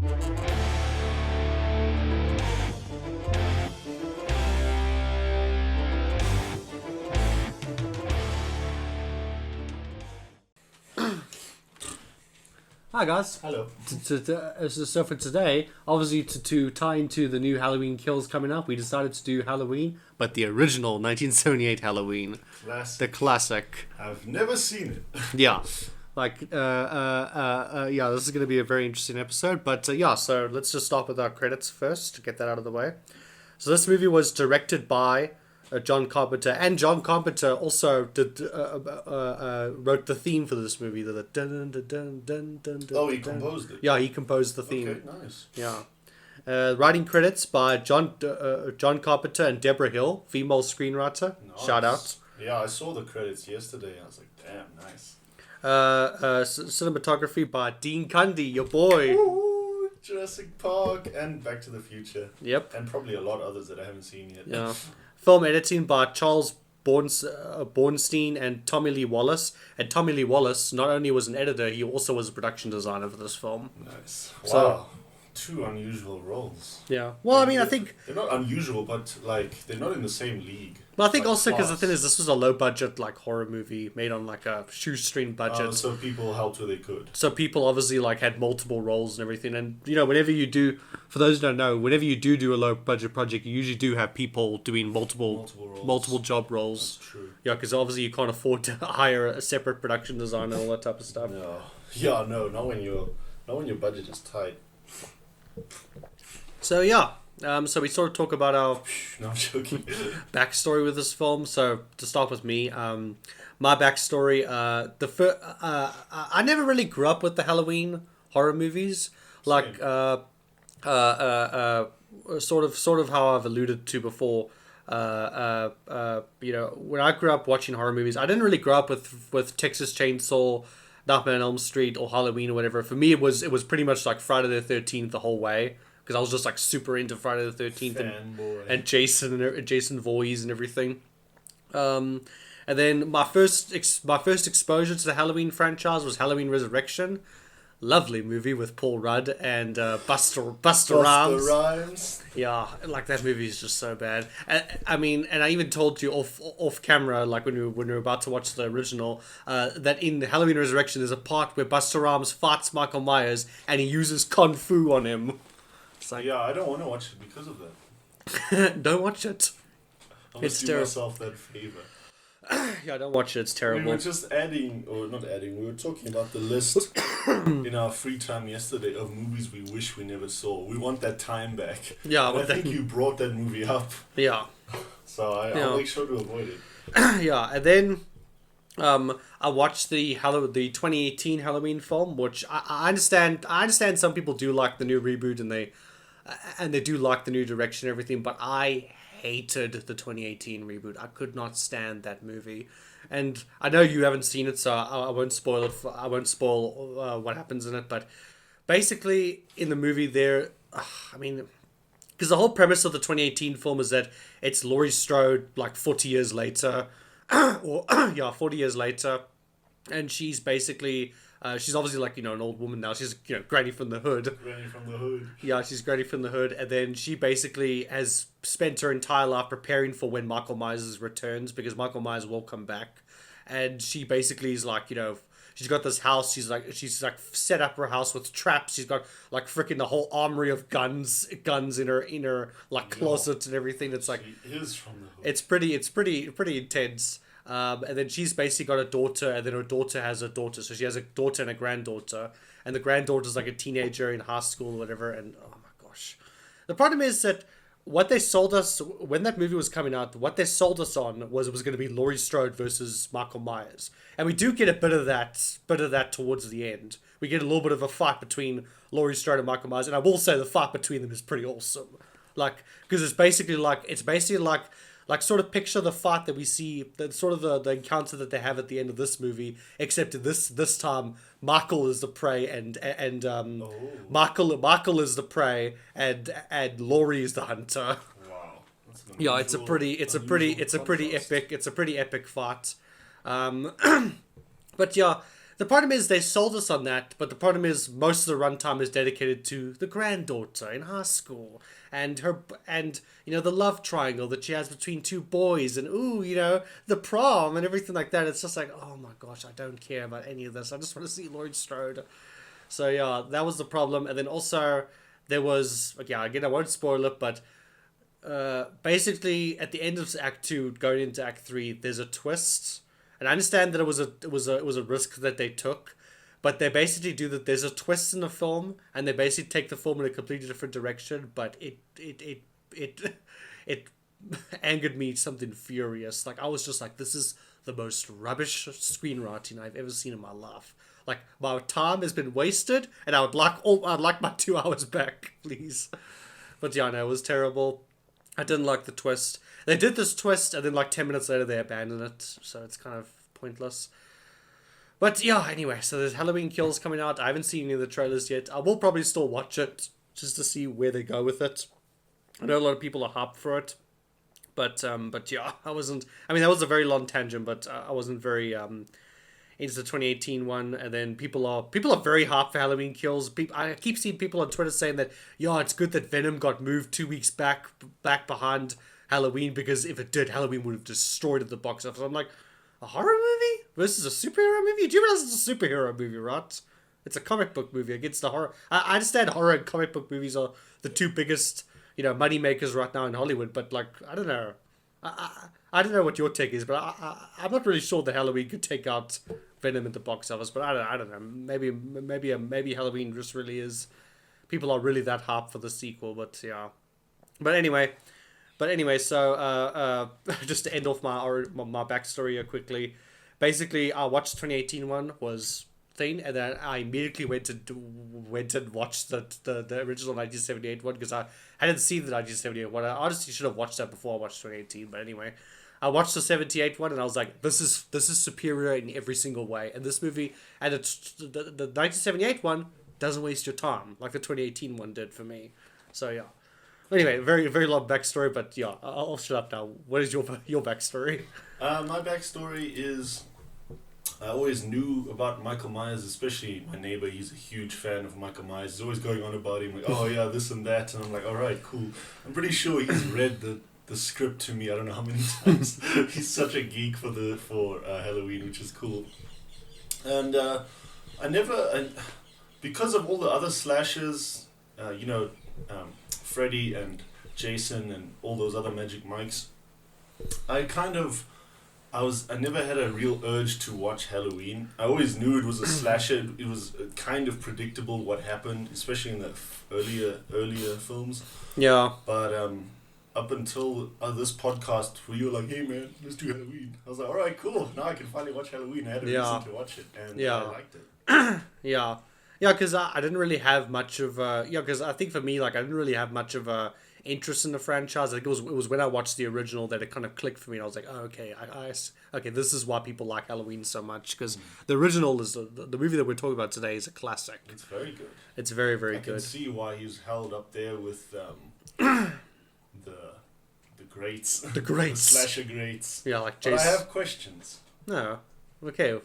Hi guys. Hello. So for today, obviously to tie into the new Halloween Kills coming up, we decided to do Halloween, but the original 1978 Halloween. Classic. The classic. I've never seen it. Yeah. Like, yeah, this is going to be a very interesting episode. But yeah, so let's just start with our credits first to get that out of the way. So this movie was directed by John Carpenter, and John Carpenter also did wrote the theme for this movie. The dun dun dun dun dun. Oh, he composed it. Yeah, he composed the theme. Okay, nice. Yeah. Writing credits by John Carpenter and Deborah Hill, female screenwriter. Nice. Shout out. Yeah, I saw the credits yesterday. I was like, damn, nice. Cinematography by Dean Cundy, your boy. Ooh, Jurassic Park and Back to the Future. Yep. And probably a lot others that I haven't seen yet. Yeah. Film editing by Charles Bornstein and Tommy Lee Wallace. And Tommy Lee Wallace not only was an editor, he also was a production designer for this film. Nice. Wow. So, two unusual roles. Yeah. Well, I mean, I think they're not unusual, but like they're not in the same league. But I think like also because the class. thing is, this was a low budget like horror movie made on like a shoestring budget. So people helped where they could. So people obviously like had multiple roles and everything. And you know, whenever you do, for those who don't know, whenever you do a low budget project, you usually do have people doing multiple job roles. That's true. Yeah, because obviously you can't afford to hire a separate production designer and all that type of stuff. No. Yeah, no, not when your budget is tight. So yeah, so we sort of talk about our No, I'm joking. backstory with this film. So to start with me, my backstory, I never really grew up with the Halloween horror movies. Like sort of how I've alluded to before. You know, when I grew up watching horror movies, I didn't really grow up with Texas Chainsaw, Nightmare on Elm Street, or Halloween or whatever. For me, it was pretty much like Friday the 13th the whole way, because I was just like super into Friday the 13th and Jason Voorhees and everything. And then my first exposure to the Halloween franchise was Halloween Resurrection. Lovely movie with Paul Rudd and Buster Rhymes. Yeah, like that movie is just so bad. I mean, and I even told you off camera, like when we were about to watch the original, that in the Halloween Resurrection there's a part where Buster Rhymes fights Michael Myers and he uses kung fu on him. It's like, yeah, I don't want to watch it because of that. Don't watch it. I'm going to do myself that favor. Yeah, don't watch it. It's terrible. We were just we were talking about the list in our free time yesterday of movies we wish we never saw. We want that time back. Yeah, I think you brought that movie up. Yeah. So I'll make sure to avoid it. Yeah, and then I watched the 2018 Halloween film, which I understand. I understand some people do like the new reboot and they do like the new direction and everything, but I hated the 2018 reboot. I could not stand that movie, and I know you haven't seen it, so I won't spoil it. I won't spoil what happens in it, but basically in the movie there, I mean, because the whole premise of the 2018 film is that it's Laurie Strode like 40 years later, or 40 years later, and she's basically. She's obviously like, you know, an old woman now. She's, you know, Granny from the Hood. Granny from the Hood. Yeah, she's Granny from the Hood. And then she basically has spent her entire life preparing for when Michael Myers returns, because Michael Myers will come back. And she basically is like, you know, she's got this house. She's like set up her house with traps. She's got like freaking the whole armory of guns in her like closet and everything. It's like, she is from the Hood. It's pretty intense. And then she's basically got a daughter, and then her daughter has a daughter. So she has a daughter and a granddaughter. And the granddaughter's like a teenager in high school or whatever. And oh my gosh. The problem is that what they sold us, when that movie was coming out, what they sold us on was it was going to be Laurie Strode versus Michael Myers. And we do get a bit of that towards the end. We get a little bit of a fight between Laurie Strode and Michael Myers. And I will say the fight between them is pretty awesome. Like, because it's basically like sort of picture the fight that we see, the sort of the encounter that they have at the end of this movie, except this time Michael is the prey and Michael is the prey and Laurie is the hunter. Wow. Yeah, it's a pretty epic fight. But yeah, The problem is they sold us on that, but the problem is most of the runtime is dedicated to the granddaughter in high school and the love triangle that she has between two boys and the prom and everything like that. It's just like, oh my gosh, I don't care about any of this. I just want to see Laurie Strode. So yeah, that was the problem. And then also there was, again, I won't spoil it, but basically at the end of Act 2 going into Act 3 there's a twist. And I understand that it was a risk that they took, but they basically do that. There's a twist in the film, and they basically take the film in a completely different direction. But it angered me something furious. Like I was just like, this is the most rubbish screenwriting I've ever seen in my life. Like my time has been wasted, and I'd like my 2 hours back, please. But yeah, no, it was terrible. I didn't like the twist. They did this twist, and then like 10 minutes later they abandoned it, so it's kind of pointless. But yeah, anyway, so there's Halloween Kills coming out. I haven't seen any of the trailers yet. I will probably still watch it just to see where they go with it. I know a lot of people are hyped for it, but yeah, I wasn't. I mean, that was a very long tangent, but I wasn't very into the 2018 one. And then people are very hyped for Halloween Kills. I keep seeing people on Twitter saying that it's good that Venom got moved 2 weeks back behind Halloween, because if it did, Halloween would have destroyed at the box office. I'm like, a horror movie versus a superhero movie? Do you realize it's a superhero movie, right? It's a comic book movie against the horror. I understand horror and comic book movies are the two biggest, money makers right now in Hollywood, but like, I don't know. I don't know what your take is, but I'm not really sure that Halloween could take out Venom at the box office. But I don't know. Maybe Halloween just really is. People are really that hyped for the sequel, but yeah. But anyway, so just to end off my backstory here quickly, basically I watched the 2018 one was thing, and then I immediately went and watched the original 1978 one, because I hadn't seen the 1978 one. I honestly should have watched that before I watched 2018, but anyway, I watched the 78 one and I was like, this is superior in every single way, and this movie and the 1978 one doesn't waste your time like the 2018 one did for me. So yeah. Anyway, very, very long backstory, but yeah, I'll shut up now. What is your backstory? My backstory is, I always knew about Michael Myers, especially my neighbor. He's a huge fan of Michael Myers. He's always going on about him, like, oh yeah, this and that, and I'm like, all right, cool. I'm pretty sure he's read the script to me. I don't know how many times. He's such a geek for Halloween, which is cool. And because of all the other slashers, Freddy and Jason and all those other Magic Mikes, I never had a real urge to watch Halloween. I always knew it was a slasher. It was kind of predictable what happened, especially in the earlier films. Yeah. But up until this podcast where you were like, hey man, let's do Halloween, I was like, alright, cool, now I can finally watch Halloween. I had a reason to watch it, and I liked it. Yeah. Yeah, because I didn't really have much of because I think for me, like, I didn't really have much of a interest in the franchise. Like, it was when I watched the original that it kind of clicked for me, and I was like, oh, okay, okay, this is why people like Halloween so much, because the original is the movie that we're talking about today is a classic. It's very good. It's very, very good. I can see why he's held up there with the greats. The greats. The slasher greats. Yeah, like Jason. But I have questions. No. Okay.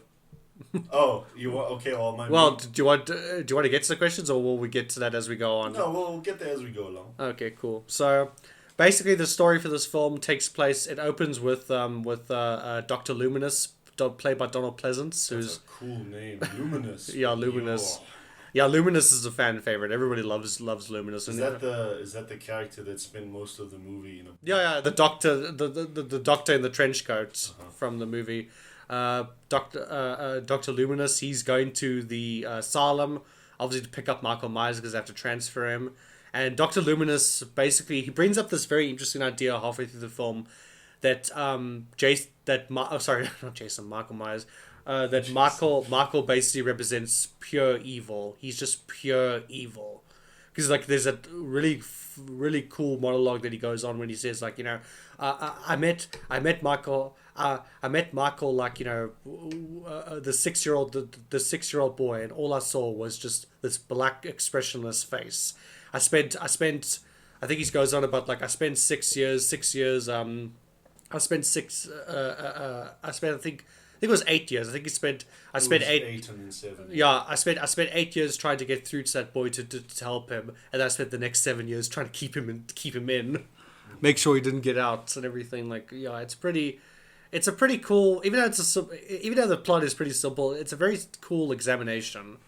Oh, you want? Okay, do you want to get to the questions, or will we get to that as we go on? No, we'll get there as we go along. Okay, cool. So, basically, the story for this film takes place. It opens with Dr. Luminous, played by Donald Pleasance, who's a cool name, Luminous. Yeah, Luminous. Yeah, Luminous is a fan favorite. Everybody loves Luminous. Is that the character that spent most of the movie? Yeah, the doctor, the doctor in the trench coat from the movie. Dr. Luminous, he's going to the asylum, obviously to pick up Michael Myers because they have to transfer him. And Dr. Luminous, basically, he brings up this very interesting idea halfway through the film that Michael Myers, Michael basically represents pure evil. He's just pure evil. Because like there's a really cool monologue that he goes on when he says like, I met Michael. I met Michael like, the 6-year-old boy, and all I saw was just this black expressionless face. I think he goes on about like I spent 6 years. I spent I think think it was 8 years. I think I spent eight. 8 and then 7. Yeah, I spent 8 years trying to get through to that boy to help him, and I spent the next 7 years trying to keep him in, make sure he didn't get out and everything. Like, yeah, it's a pretty cool. Even though the plot is pretty simple, it's a very cool examination.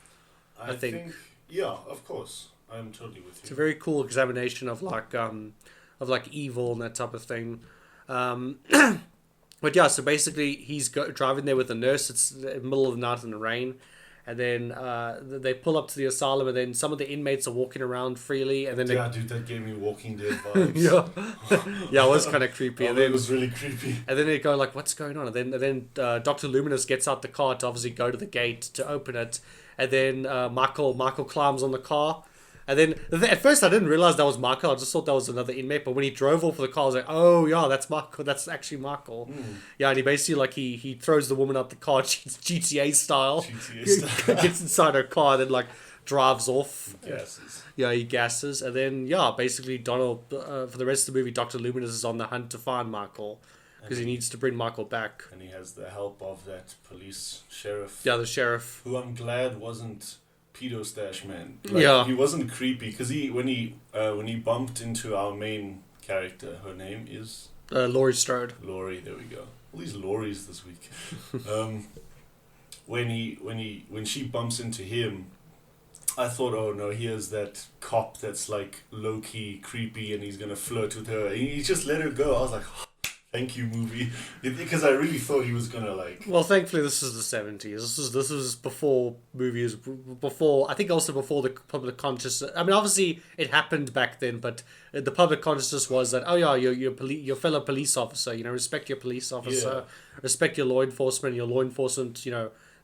I think. Yeah, of course, I'm totally with you. It's a very cool examination of like evil and that type of thing. But yeah, so basically he's driving there with a nurse. It's the middle of the night in the rain. And then they pull up to the asylum, and then some of the inmates are walking around freely. And then dude, that gave me Walking Dead vibes. Yeah, it was kind of creepy. And then it was really creepy. And then they go like, "What's going on?" And then Dr. Luminous gets out the car to obviously go to the gate to open it. And then Michael climbs on the car. And then at first I didn't realize that was Michael. I just thought that was another inmate. But when he drove off with the car, I was like, "Oh yeah, that's Michael. That's actually Michael." Yeah, and he basically like he throws the woman out the car, GTA style. Gets inside her car, and then like drives off. Gasses. Yeah, he gasses, and then yeah, basically Donald for the rest of the movie, Dr. Luminous is on the hunt to find Michael because he needs to bring Michael back. And he has the help of that police sheriff. Yeah, the sheriff. Who I'm glad wasn't pedo stash man. He wasn't creepy because when he bumped into our main character, her name is Laurie Strode. Laurie, there we go. All these Lauries this week. When she bumps into him, I thought, oh no, here's that cop that's like low key creepy and he's gonna flirt with her. And he just let her go. I was like, oh, thank you, movie, because I really thought he was gonna like. Well, thankfully, this is the 70s. This was before movies, I think also before the public consciousness. I mean, obviously it happened back then, but the public consciousness was that, oh yeah, your fellow police officer, respect your police officer, respect your law enforcement. Your law enforcement,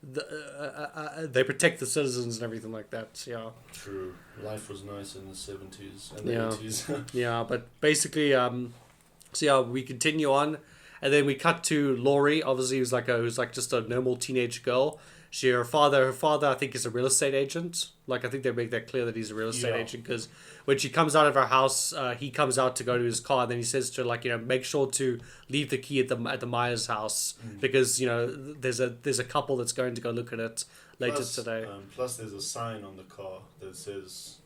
they protect the citizens and everything like that. Yeah. True. Life was nice in the 70s and the 80s. Yeah, but basically, so yeah, we continue on, and then we cut to Laurie. Obviously, who's like just a normal teenage girl. Her father, I think, is a real estate agent. Like, I think they make that clear that he's a real estate agent, because when she comes out of her house, he comes out to go to his car, and then he says to her, like, make sure to leave the key at the Myers house, because there's a couple that's going to go look at it later today. Plus, there's a sign on the car that says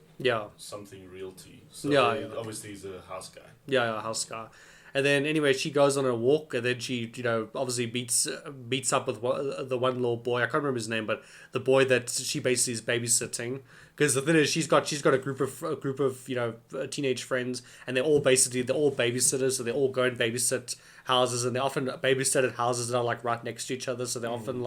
something realty. So obviously he's a house guy. Yeah, house guy. And then anyway, she goes on a walk, and then she, obviously beats up with the one little boy. I can't remember his name, but the boy that she basically is babysitting. Because the thing is, she's got a group of teenage friends, and they're all babysitters, so they all go and babysit houses, and they often babysit at houses that are like right next to each other, so they often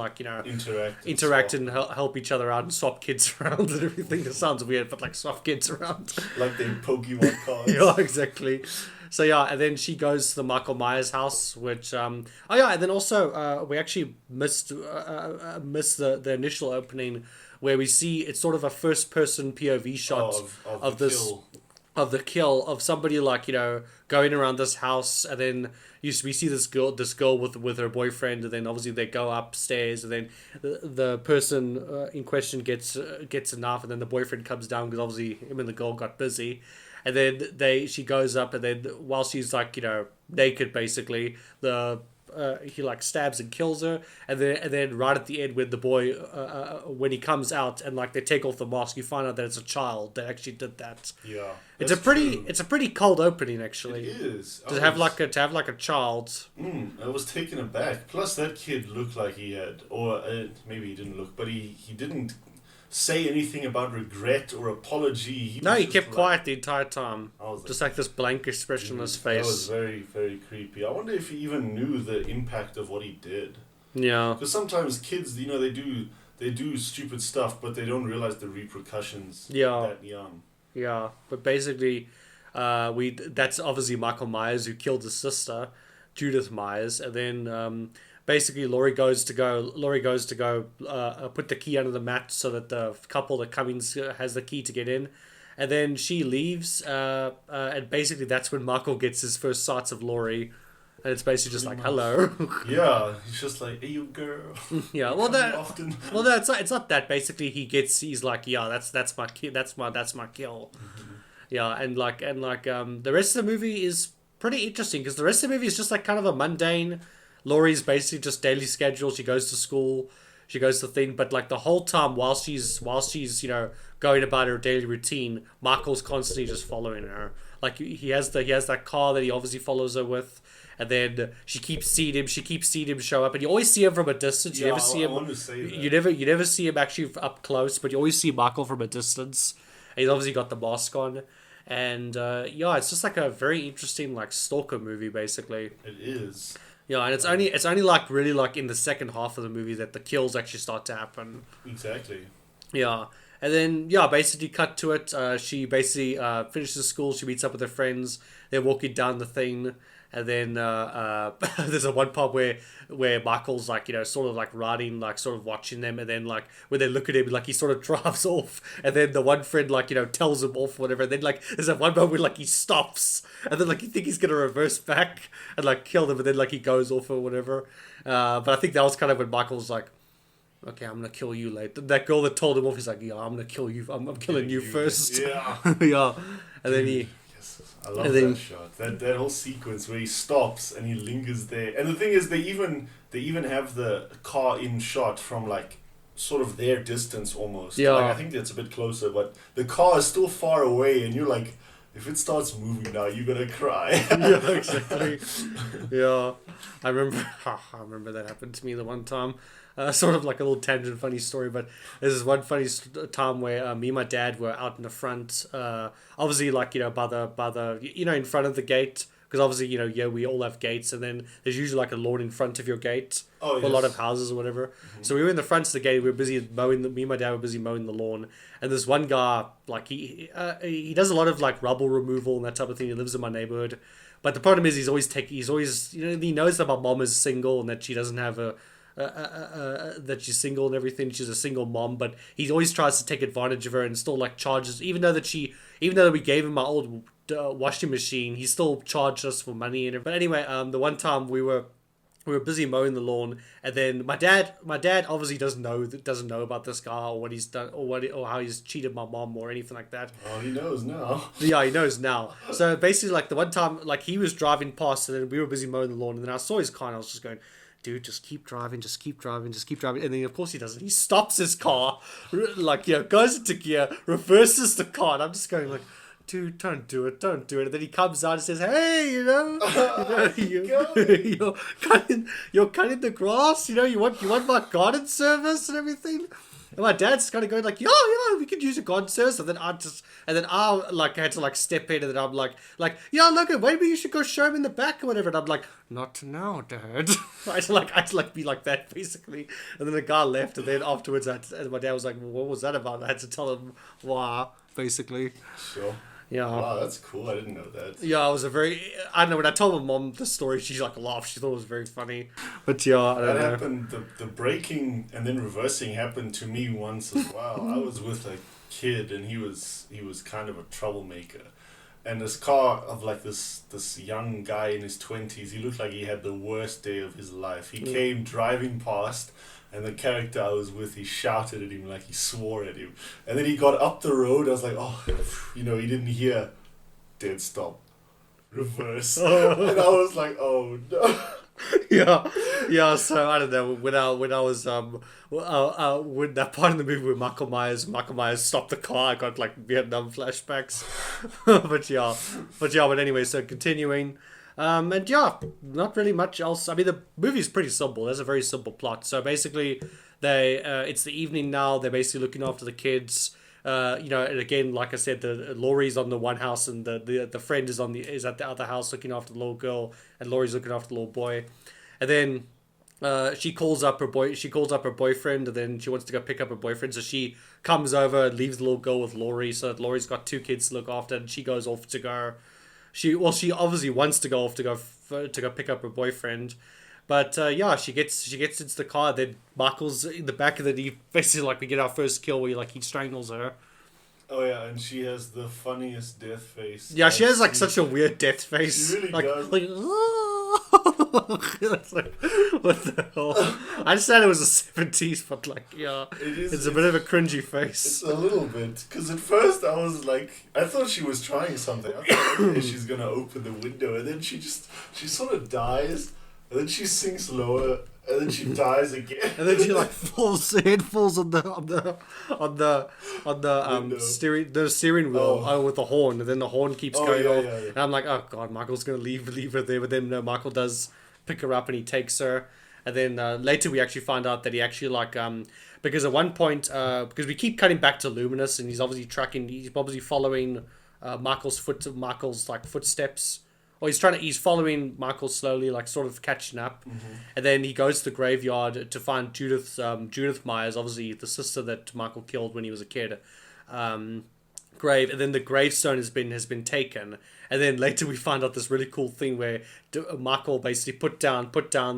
interact and help each other out and swap kids around and everything. It sounds weird, but like swap kids around, like they Pokemon cards. Yeah, exactly. So yeah, and then she goes to the Michael Myers house, which and then also we actually missed the initial opening, where we see it's sort of a first person POV shot of the kill of somebody, like, going around this house, and then we see this girl with her boyfriend, and then obviously they go upstairs, and then the person in question gets a knife, and then the boyfriend comes down because obviously him and the girl got busy. And then she goes up, and then while she's like, naked basically, he like stabs and kills her, and then right at the end, when the boy when he comes out and like they take off the mask, you find out that it's a child that actually did that. Yeah, it's a pretty cold opening, actually. It is to have like a child. I was taken aback. Plus, that kid looked like he had, or maybe he didn't look, but he didn't say anything about regret or apology. He kept quiet the entire time. Just like this blank expression on his face. That was very, very creepy. I wonder if he even knew the impact of what he did. Yeah. Because sometimes kids, they do stupid stuff, but they don't realize the repercussions that young. Yeah, but basically, that's obviously Michael Myers, who killed his sister, Judith Myers, and then basically Laurie goes to go put the key under the mat so that the couple that comes in has the key to get in, and then she leaves, and basically that's when Michael gets his first sights of Laurie, and it's basically just like, hello. Yeah, he's just like, hey, you girl. Yeah, it's not that. Basically, he's like, yeah, that's my kill. That's my kill. Mm-hmm. Yeah, and the rest of the movie is pretty interesting, because the rest of the movie is just like kind of a mundane, Laurie's basically just daily schedule. She goes to school, she goes to the thing, but like the whole time while she's going about her daily routine, Michael's constantly just following her. Like he has that car that he obviously follows her with. And then she keeps seeing him show up, and you always see him from a distance. You never see him. I want to say that. You never see him actually up close, but you always see Michael from a distance. And he's obviously got the mask on, and it's just like a very interesting like stalker movie, basically. It is. Yeah, and it's only like really like in the second half of the movie that the kills actually start to happen. Exactly. Yeah. And then, basically cut to it. She basically finishes school. She meets up with her friends. They're walking down the thing. And then there's a one part where Michael's like, sort of like riding, like sort of watching them. And then like when they look at him, like he sort of drives off. And then the one friend like, tells him off or whatever. And then like there's that one moment where like he stops. And then like you think he's going to reverse back and like kill them. And then like he goes off or whatever. But I think that was kind of when Michael's like, okay, I'm gonna kill you later. That girl that told him off, he's like, yeah, I'm gonna kill you. I'm killing you first. Yeah. Yeah. And then he... Yes, I love that shot. That whole sequence where he stops and he lingers there. And the thing is, they even have the car in shot from like sort of their distance almost. Yeah. Like, I think that's a bit closer, but the car is still far away, and you're like, if it starts moving now, you're gonna cry. Yeah, exactly. Yeah. I remember that happened to me the one time. Sort of like a little tangent funny story, but there's this one funny time where me and my dad were out in the front, obviously like by the in front of the gate, because obviously we all have gates, and then there's usually like a lawn in front of your gate for a lot of houses or whatever. Mm-hmm. So we were in the front of the gate. We were busy mowing. Me and my dad were busy mowing the lawn, and this one guy like he does a lot of like rubble removal and that type of thing. He lives in my neighborhood, but the problem is he knows that my mom is single and that she doesn't have that she's single and everything. She's a single mom, but he always tries to take advantage of her and still like charges, even though we gave him my old washing machine, he still charged us for money and everything. But anyway, the one time we were busy mowing the lawn, and then my dad obviously doesn't know about this guy or what he's done or how he's cheated my mom or anything like that. Oh, he knows now. Yeah, he knows now. So basically, like the one time, like he was driving past, and then we were busy mowing the lawn, and then I saw his car, and I was just going, dude, just keep driving. And then, of course, he doesn't. He stops his car, like, goes into gear, reverses the car. And I'm just going, like, dude, don't do it. And then he comes out and says, hey, you're cutting the grass. You want my garden service and everything. And my dad's kind of going like, yeah, we could use a garden service. And then I like had to like step in, and then I'm like, yeah, look, maybe you should go show him in the back or whatever. And I'm like, not now, Dad. I had to like be like that basically. And then the guy left, and then afterwards, and my dad was like, well, what was that about? I had to tell him why, basically. Sure. Yeah. Wow, that's cool. I didn't know that. Yeah, I don't know, when I told my mom the story, she like laughed. She thought it was very funny. But yeah, I don't know. Happened, the braking and then reversing happened to me once as well. I was with a kid, and he was kind of a troublemaker. And this car of like this young guy in his 20s, he looked like he had the worst day of his life. He came driving past, and the character I was with, he shouted at him, like he swore at him. And then he got up the road. I was like, oh, he didn't hear dead stop, reverse. And I was like, oh no. Yeah. So I don't know, when I was when that part of the movie where Michael Myers stopped the car, I got like Vietnam flashbacks. but anyway, so continuing. And yeah, not really much else. I mean, the movie's pretty simple. There's a very simple plot. So basically, it's the evening now. They're basically looking after the kids. And again, like I said, the Laurie's on the one house, and the friend is at the other house looking after the little girl, and Laurie's looking after the little boy. And then she calls up her boyfriend, and then she wants to go pick up her boyfriend. So she comes over, leaves the little girl with Laurie. So Laurie's got two kids to look after, and she goes off to go. She obviously wants to go off to go pick up her boyfriend, but she gets into the car. Then Michael's in the back of the knee. Basically, like we get our first kill where he strangles her. Oh yeah, and she has the funniest death face. Yeah, she has like such a weird death face. She really does. It's like, what the hell? I just said it was the 70s, but it's a bit of a cringy face. It's a little bit, because at first I was like, I thought she was trying something. I thought, okay, she's gonna open the window, and then she sort of dies, and then she sinks lower, and then she dies again. And then she like falls on Window. steering wheel with the horn, and then the horn keeps going off. Yeah. And I'm like, oh god, Michael's gonna leave her there, but then no, Michael does pick her up and he takes her. And then later we actually find out that he actually like because at one point because we keep cutting back to Luminous, and he's obviously following Michael's footsteps. Or he's following Michael slowly, like sort of catching up, and then he goes to the graveyard to find Judith Myers, obviously the sister that Michael killed when he was a kid, grave, and then the gravestone has been taken, and then later we find out this really cool thing where Michael basically put down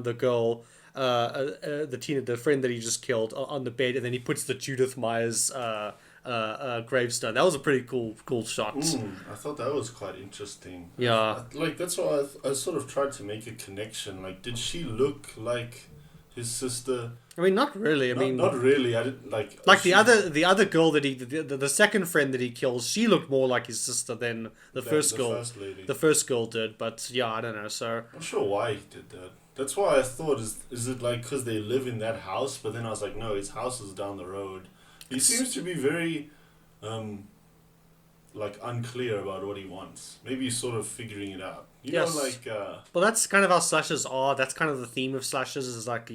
the girl, the friend that he just killed on the bed, and then he puts the Judith Myers gravestone. That was a pretty cool shot. I thought that was quite interesting. Yeah. Like, that's why I sort of tried to make a connection. Like, did she look like his sister? I mean, not really. Not really. I didn't like. The other girl that the second friend that he kills, she looked more like his sister than the first girl. First lady. The first girl did, but yeah, I don't know. So I'm not sure why he did that. That's why I thought, is it like because they live in that house? But then I was like, no, his house is down the road. He seems to be very, like, unclear about what he wants. Maybe he's sort of figuring it out. Yes. Know, like... Well, that's kind of how slashers are. That's kind of the theme of slashers, is like,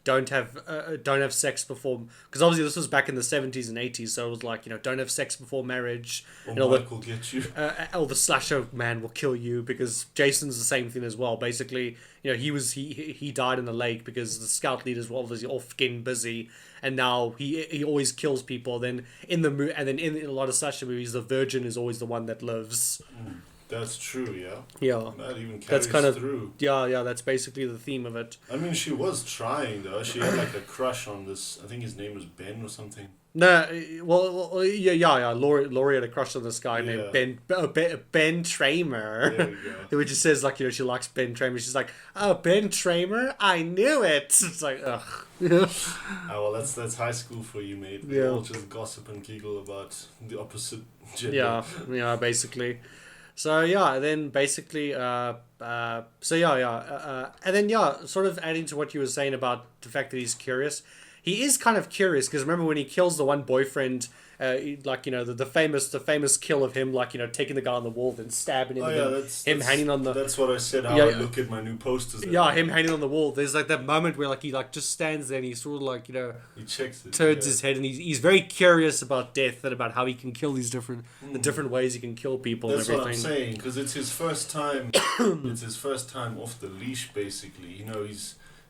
don't have sex before... Because obviously this was back in the 70s and 80s, so it was like, don't have sex before marriage. Or Mike will get you. Or the slasher man will kill you, because Jason's the same thing as well. Basically, he died in the lake because the scout leaders were obviously off getting busy, and now he always kills people. Then in a lot of slasher movies, the virgin is always the one that lives. That's true, yeah. Yeah. That even carries that's kind of through. Yeah, that's basically the theme of it. I mean, she was trying, though. She had, like, a crush on this... I think his name was Ben or something. No, well, yeah. Laurie had a crush on this guy named Ben Tramer. There we go. Which just says, like, she likes Ben Tramer. She's like, oh, Ben Tramer? I knew it. It's like, ugh. Well, that's high school for you, mate. They all just gossip and giggle about the opposite gender. Yeah, basically. So yeah, then basically, and then sort of adding to what you were saying about the fact that he's curious. He is kind of curious because remember when he kills the one boyfriend, the famous kill of him, taking the guy on the wall and stabbing him, him hanging on the. That's what I said. How I look at my new posters. Yeah, him hanging on the wall. There's like that moment where he just stands there and he sort of he checks it, turns his head and he's very curious about death and about how he can kill these the different ways he can kill people. That's and everything. What I'm saying, because it's his first time. It's his first time off the leash, basically.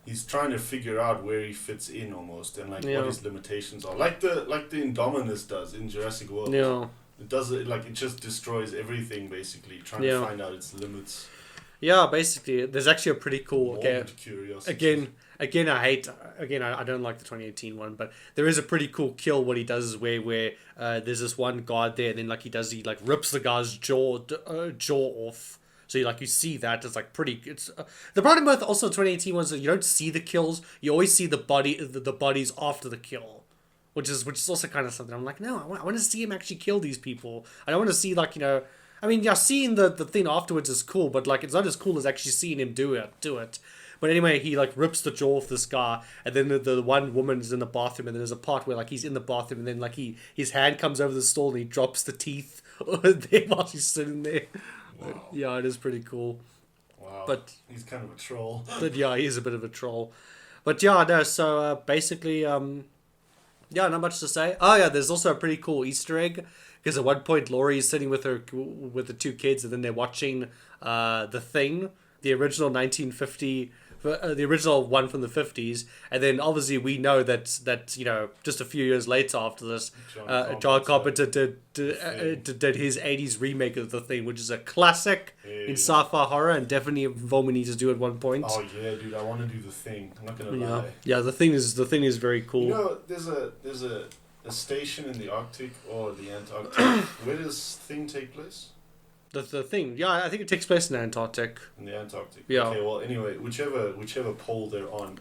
He's trying to figure out where he fits in almost, and what his limitations are. Like the Indominus does in Jurassic World. Yeah. It does it it just destroys everything basically, trying to find out its limits. Yeah, basically, there's actually a pretty cool. Curiosity. Again, I don't like the 2018 one, but there is a pretty cool kill. What he does is where there's this one guard there, and then he rips the guy's jaw off. So you see that it's pretty. It's the problem with also 2018 ones that you don't see the kills. You always see the bodies after the kill, which is also kind of something. I'm like, no, I want to see him actually kill these people. I don't want to see seeing the thing afterwards is cool, but it's not as cool as actually seeing him do it. But anyway, he rips the jaw off this guy, and then the one woman's in the bathroom, and then there's a part where he's in the bathroom, and then his hand comes over the stall and he drops the teeth there while she's sitting there. Wow. Yeah, it is pretty cool. Wow. But he's kind of a troll. But yeah, he is a bit of a troll. But yeah, no, so basically, not much to say. Oh yeah, there's also a pretty cool Easter egg. Because at one point, Laurie is sitting with the two kids, and then they're watching The Thing, the original 1950... the original one from the 50s, and then obviously we know that just a few years later after this, John Carpenter did his 80s remake of The Thing, which is a classic in sci-fi horror, and definitely a film we need to do at one point. Oh yeah, dude, I want to do The Thing. I'm not gonna lie. Yeah, The Thing is very cool. There's a station in the Arctic or the Antarctic. Where does Thing take place? The Thing, yeah, I think it takes place in the Antarctic. In the Antarctic. Yeah. Okay, well, anyway, whichever pole they're on,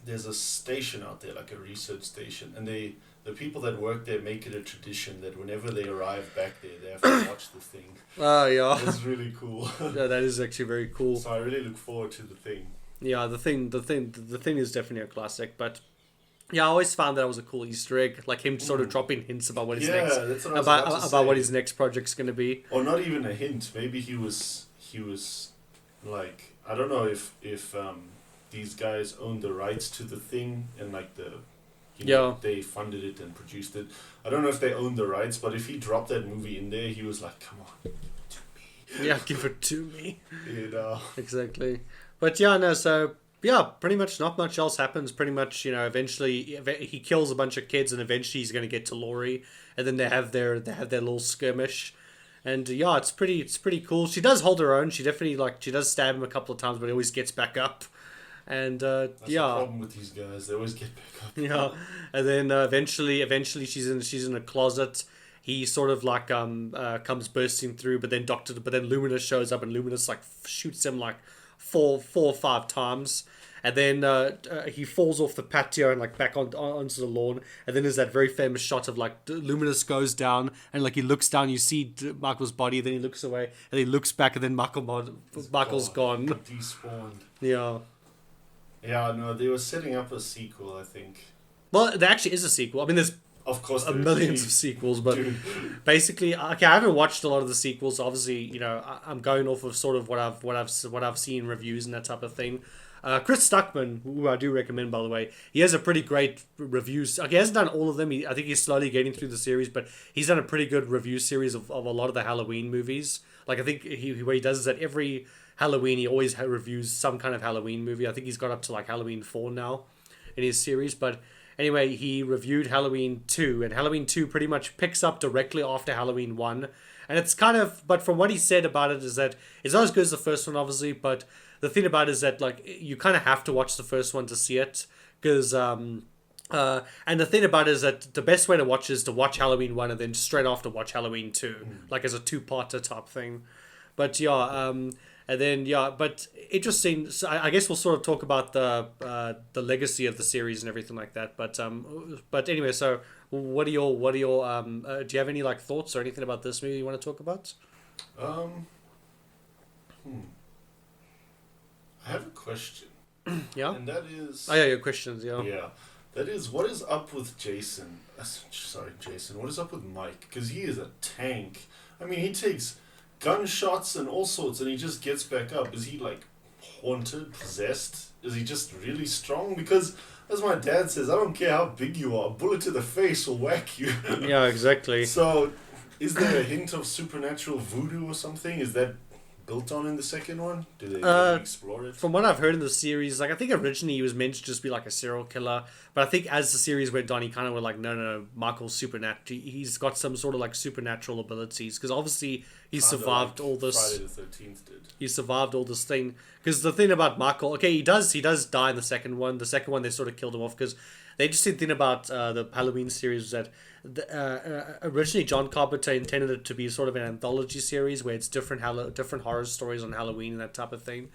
there's a station out there, like a research station, and they the people that work there make it a tradition that whenever they arrive back there, they have to watch the thing. Oh, yeah. That's really cool. Yeah, that is actually very cool. So I really look forward to the thing. Yeah, the thing is definitely a classic, but yeah, I always found that was a cool Easter egg, like him sort of dropping hints about what his that's what I was about what his next project's going to be. Or not even a hint. Maybe he was like, I don't know if these guys owned the rights to the thing and like they funded it and produced it. I don't know if they owned the rights, but if he dropped that movie in there, he was like, come on, give it to me. Yeah, give it to me. You know. Exactly. But yeah, no, so yeah, pretty much not much else happens. Pretty much, eventually he kills a bunch of kids, and eventually he's going to get to Laurie, and then they have their little skirmish, and yeah, it's pretty cool. She does hold her own. She definitely she does stab him a couple of times, but he always gets back up. And that's the problem with these guys; they always get back up. Yeah, and then eventually she's in a closet. He sort of comes bursting through, but then Luminous shows up, and Luminous shoots him four or five times, and then he falls off the patio and back onto the lawn, and then there's that very famous shot of Luminous goes down and he looks down, you see Michael's body, then he looks away and he looks back, and then Michael's gone. Despawned. Yeah. Yeah, no, they were setting up a sequel, I think. Well, there actually is a sequel. I mean, there's of course millions of sequels, but basically, okay, I haven't watched a lot of the sequels. Obviously, I'm going off of sort of what I've seen reviews and that type of thing. Chris Stuckman, who I do recommend, by the way, he has a pretty great reviews. Okay, he hasn't done all of them. I think he's slowly getting through the series, but he's done a pretty good review series of a lot of the Halloween movies. I think what he does is that every Halloween he always reviews some kind of Halloween movie. I think he's got up to Halloween 4 now in his series, but anyway, he reviewed Halloween 2, and Halloween 2 pretty much picks up directly after Halloween 1. And it's but from what he said about it is that it's not as good as the first one, obviously, but the thing about it is that, you kind of have to watch the first one to see it, because, and the thing about it is that the best way to watch is to watch Halloween 1 and then straight after watch Halloween 2, as a two-parter type thing. But yeah, and then but interesting. So I guess we'll sort of talk about the legacy of the series and everything like that. But anyway, so what are your do you have any thoughts or anything about this movie you want to talk about? I have a question. Yeah. And that is. Oh yeah, your questions. Yeah. Yeah, that is, what is up with Jason? Sorry, Jason. What is up with Mike? Because he is a tank. I mean, he takes gunshots and all sorts, and he just gets back up. Is he haunted, possessed? Is he just really strong? Because as my dad says, I don't care how big you are, a bullet to the face will whack you. Yeah, exactly. So is there a hint of supernatural voodoo or something? Is that built on in the second one? Do they explore it? From what I've heard in the series, I think originally he was meant to just be a serial killer, but I think as the series went on, he kind of went no, Michael's supernatural. He's got some sort of supernatural abilities, because obviously he survived all this. Friday the 13th did. He survived all this thing, because the thing about Michael, okay, he does die in the second one. The second one they sort of killed him off, because the interesting thing about the Halloween series was that originally John Carpenter intended it to be sort of an anthology series where it's different horror stories on Halloween and that type of thing.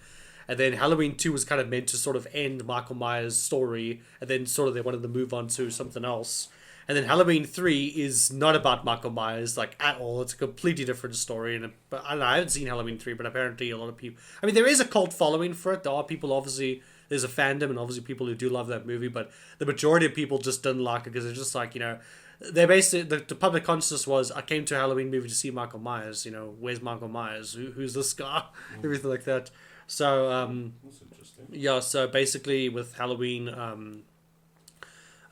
And then Halloween 2 was kind of meant to sort of end Michael Myers' story, and then sort of they wanted to move on to something else. And then Halloween 3 is not about Michael Myers, at all. It's a completely different story. But I don't know, I haven't seen Halloween 3, but apparently a lot of people... I mean, there is a cult following for it. There are people, obviously... There's a fandom, and obviously people who do love that movie, but the majority of people just didn't like it, because it's just they're basically... The public consciousness was, I came to a Halloween movie to see Michael Myers. Where's Michael Myers? Who's this guy? Everything like that. So, That's interesting. Yeah, so basically with Halloween... and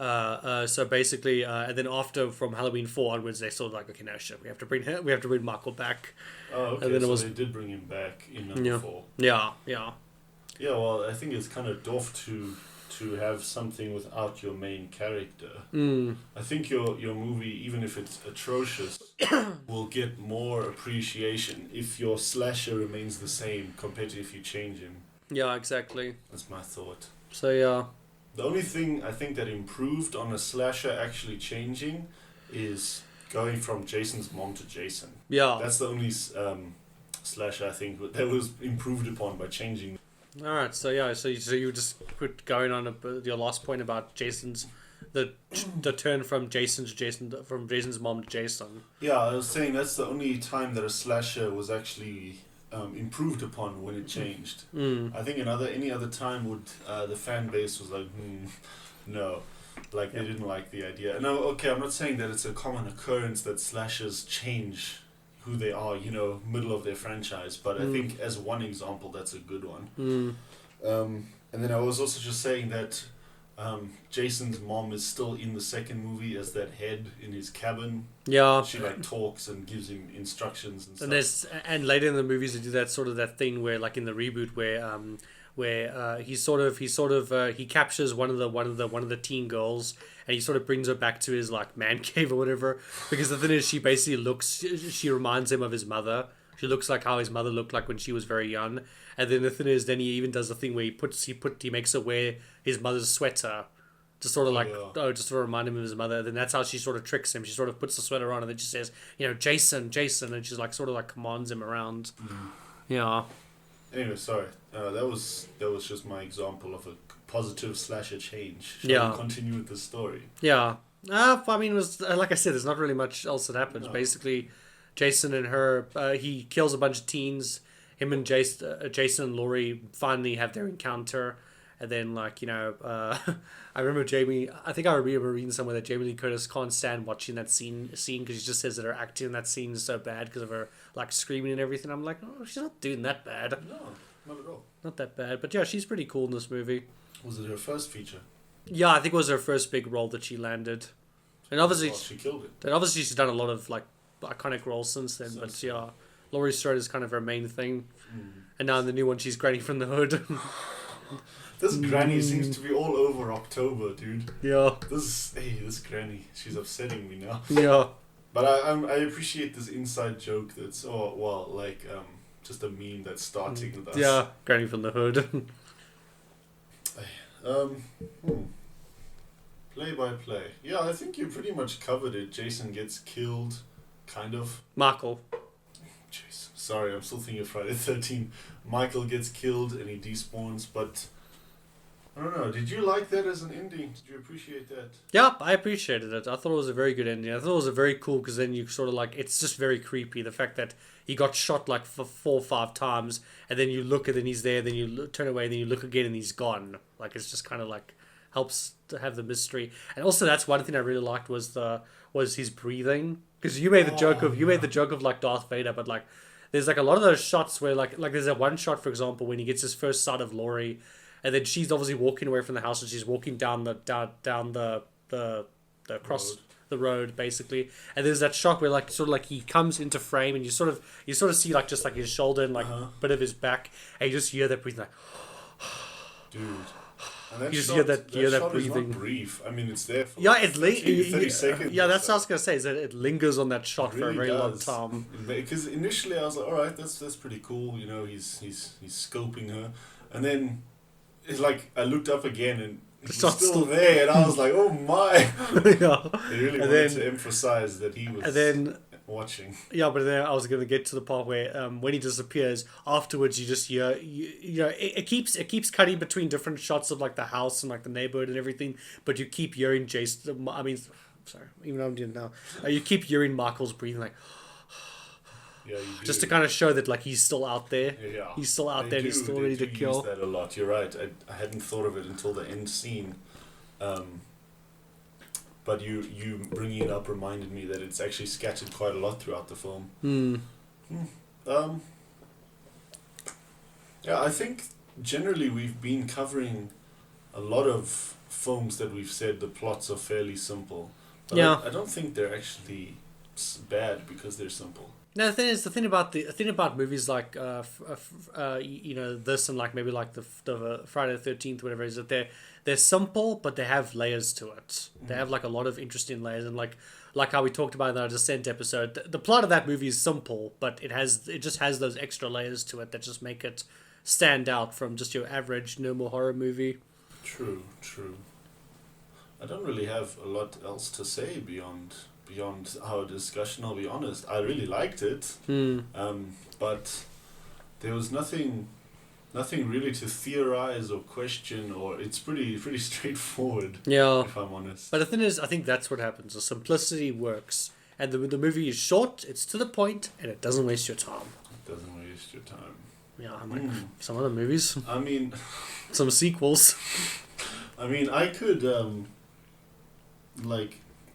then after, from Halloween 4 onwards, they sort of okay, no shit, we have to bring Michael back. Oh, okay, and then so they did bring him back in number 4. Yeah. Yeah, well, I think it's kind of doff to have something without your main character. I think your movie, even if it's atrocious, will get more appreciation if your slasher remains the same compared to if you change him. Yeah, exactly. That's my thought. So, yeah. The only thing I think that improved on a slasher actually changing is going from Jason's mom to Jason. Yeah. That's the only slasher I think that was improved upon by changing. Alright, so yeah, so you just quit going on your last point about Jason's the turn from Jason's mom to Jason. Yeah, I was saying that's the only time that a slasher was actually improved upon when it changed. I think any other time would the fan base was like, no, like they didn't like the idea. No, okay, I'm not saying that it's a common occurrence that slashers change who they are, middle of their franchise, but I think as one example, that's a good one. And then I was also just saying that Jason's mom is still in the second movie as that head in his cabin. Yeah. She talks and gives him instructions and stuff. And later in the movies they do that thing where like in the reboot where he captures one of the teen girls and he sort of brings her back to his like man cave or whatever, because the thing is she reminds him of his mother. She looks like how his mother looked like when she was very young. And then the thing is, then he even does the thing where he makes her wear his mother's sweater to sort of just to remind him of his mother. Then that's how she sort of tricks him. She sort of puts the sweater on and then she says, Jason, and she's like sort of like commands him around. Yeah. Anyway, sorry. That was just my example of a positive slasher change. Shall we continue with the story? Yeah. I mean, it was like I said, there's not really much else that happens. No. Basically, Jason and her, he kills a bunch of teens. Him and Jason and Laurie finally have their encounter. And then, I remember I remember reading somewhere that Jamie Lee Curtis can't stand watching that scene because she just says that her acting in that scene is so bad because of her, screaming and everything. I'm like, oh, she's not doing that bad. No, not at all. Not that bad. But yeah, she's pretty cool in this movie. Was it her first feature? Yeah, I think it was her first big role that she landed. And obviously... she killed it. And obviously she's done a lot of, iconic roles since then. But yeah, Laurie Strode is kind of her main thing. And now in the new one, she's Granny from the Hood. This Granny seems to be all over October, dude. Yeah. This Granny, she's upsetting me now. Yeah. But I appreciate this inside joke that's, just a meme that's starting with us. Yeah, Granny from the Hood. Play by play. Yeah, I think you pretty much covered it. Jason gets killed, kind of. Michael. Jason. Sorry, I'm still thinking of Friday the 13th. Michael gets killed and he despawns, but I don't know. Did you like that as an ending? Did you appreciate that? Yeah, I appreciated it. I thought it was a very good ending. I thought it was a very cool because then you sort of it's just very creepy. The fact that he got shot for 4 or 5 times and then you look and then he's there, then you turn away and then you look again and he's gone. It's just kind of helps to have the mystery. And also that's one thing I really liked was his breathing, because you made the joke of Darth Vader, but there's a lot of those shots where there's that one shot, for example, when he gets his first sight of Laurie, and then she's obviously walking away from the house and she's walking down the cross the road basically, and there's that shot where he comes into frame and you sort of see just his shoulder and bit of his back, and you just hear that breathing dude. And that you just shot, hear that shot breathing. Is not brief. I mean, it's there for 30 seconds. Yeah, that's what I was gonna say. Is that it lingers on that shot really for a very long time. Because initially I was like, all right, that's pretty cool. He's scoping her, and then it's I looked up again and he's still there, and I was like, oh my. Yeah. They really wanted to emphasize that he was watching. Yeah, but then I was going to get to the part where when he disappears, afterwards you just hear, it keeps cutting between different shots of the house and the neighborhood and everything, but you keep hearing Jason, sorry, even though I'm doing it now, you keep hearing Michael's breathing yeah, you do. Just to kind of show that he's still out there. Yeah. He's still out there and he's still ready to kill. Use that a lot. You're right. I hadn't thought of it until the end scene. But you bringing it up reminded me that it's actually scattered quite a lot throughout the film. Yeah, I think generally we've been covering a lot of films that we've said the plots are fairly simple. But yeah. I don't think they're actually bad because they're simple. No, the thing about movies like this and maybe the Friday the 13th, whatever, is that they're simple but they have layers to it. They have a lot of interesting layers, and like how we talked about in our Descent episode. The plot of that movie is simple, but it just has those extra layers to it that just make it stand out from just your average normal horror movie. True. I don't really have a lot else to say beyond our discussion, I'll be honest. I really liked it, but there was nothing nothing really to theorize or question, or it's pretty straightforward. Yeah. If I'm honest. But the thing is, I think that's what happens. The simplicity works. And the movie is short, it's to the point, and it doesn't waste your time. It doesn't waste your time. Yeah, like some other movies. I mean... Some sequels. I mean, I could,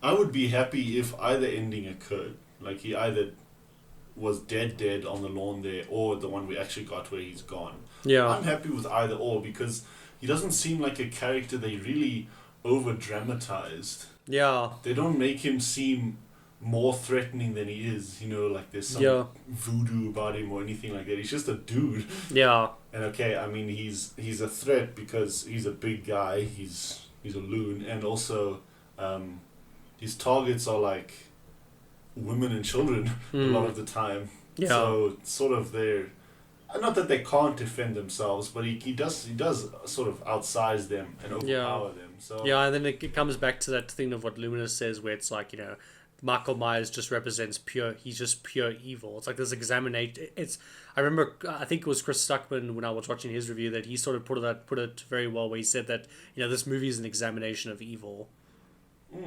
I would be happy if either ending occurred. Like, he either was dead on the lawn there, or the one we actually got where he's gone. Yeah. I'm happy with either or, because he doesn't seem like a character they really over-dramatized. Yeah. They don't make him seem more threatening than he is, like there's some voodoo about him or anything like that. He's just a dude. Yeah. And okay, I mean, he's a threat because he's a big guy, he's a loon, and also his targets are like women and children a lot of the time. Yeah. So sort of they're, not that they can't defend themselves, but he does sort of outsize them and overpower them. So yeah, and then it comes back to that thing of what Luminous says, where it's like, Michael Myers just represents he's just pure evil. It's like this examination. I remember, I think it was Chris Stuckman when I was watching his review that he sort of put it very well, where he said that, this movie is an examination of evil.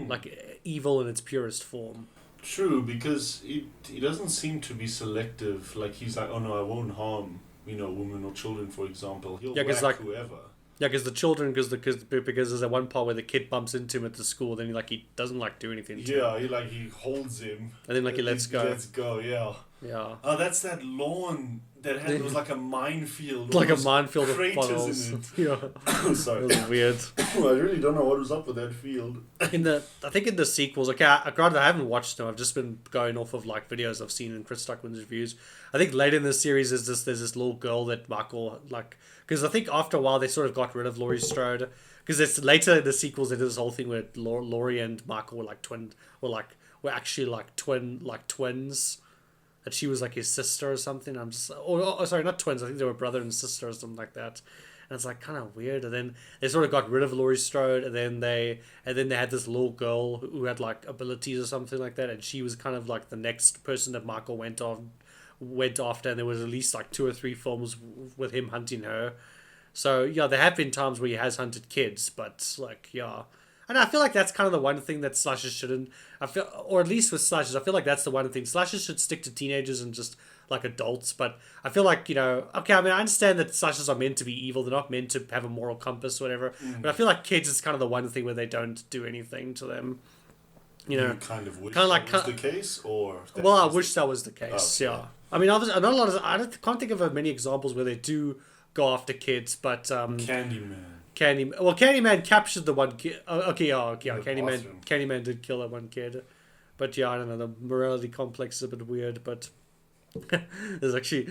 Like evil in its purest form. True, because he doesn't seem to be selective. Like, he's like, oh no, I won't harm, women or children, for example. He'll whack whoever. Yeah, because the children, because there's that one part where the kid bumps into him at the school, then he doesn't do anything to him. Yeah, he holds him. And then he lets go. Let's go, yeah. Yeah. Oh, that's that lawn that it was like a minefield. Like a minefield of puddles. In it. Yeah. Sorry. It was weird. I really don't know what was up with that field. I think in the sequels, granted I haven't watched them, I've just been going off of videos I've seen in Chris Stuckman's reviews. I think later in the series there's this little girl that Michael, because I think after a while they sort of got rid of Laurie Strode. Because it's later in the sequels they did this whole thing where Laurie and Michael were actually twins. That she was his sister or something. Sorry, not twins. I think they were brother and sister or something like that. And it's kind of weird. And then they sort of got rid of Laurie Strode, and then they had this little girl who had abilities or something like that, and she was kind of the next person that Michael went after, and there was at least 2 or 3 films with him hunting her. So yeah, there have been times where he has hunted kids, but yeah. And I feel like that's kind of the one thing that slashers shouldn't. Or at least with slashers, I feel like that's the one thing. Slashers should stick to teenagers and just adults. But I feel like, okay, I mean, I understand that slashers are meant to be evil. They're not meant to have a moral compass or whatever. But I feel like kids is kind of the one thing where they don't do anything to them. You kind of wish that was the case, or well, I wish that was the case. Okay. Yeah, I mean, obviously, I can't think of many examples where they do go after kids, but Candyman captured the one kid. Candyman did kill that one kid. But yeah, I don't know, the morality complex is a bit weird, but there's actually...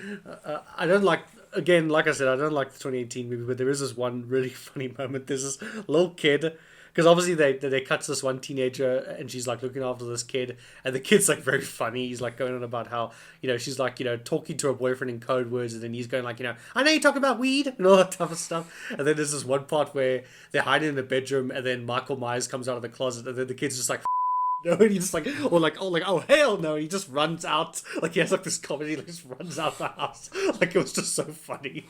I don't like... Again, like I said, I don't like the 2018 movie, but there is this one really funny moment. There's this little kid... Because obviously they cut to this one teenager and she's looking after this kid, and the kid's very funny. He's going on about how, she's talking to her boyfriend in code words, and then he's going I know you talk about weed and all that type of stuff. And then there's this one part where they're hiding in the bedroom, and then Michael Myers comes out of the closet, and then the kid's just no, and he just oh hell no, and he just runs out, he has this comedy, just runs out the house. It was just so funny.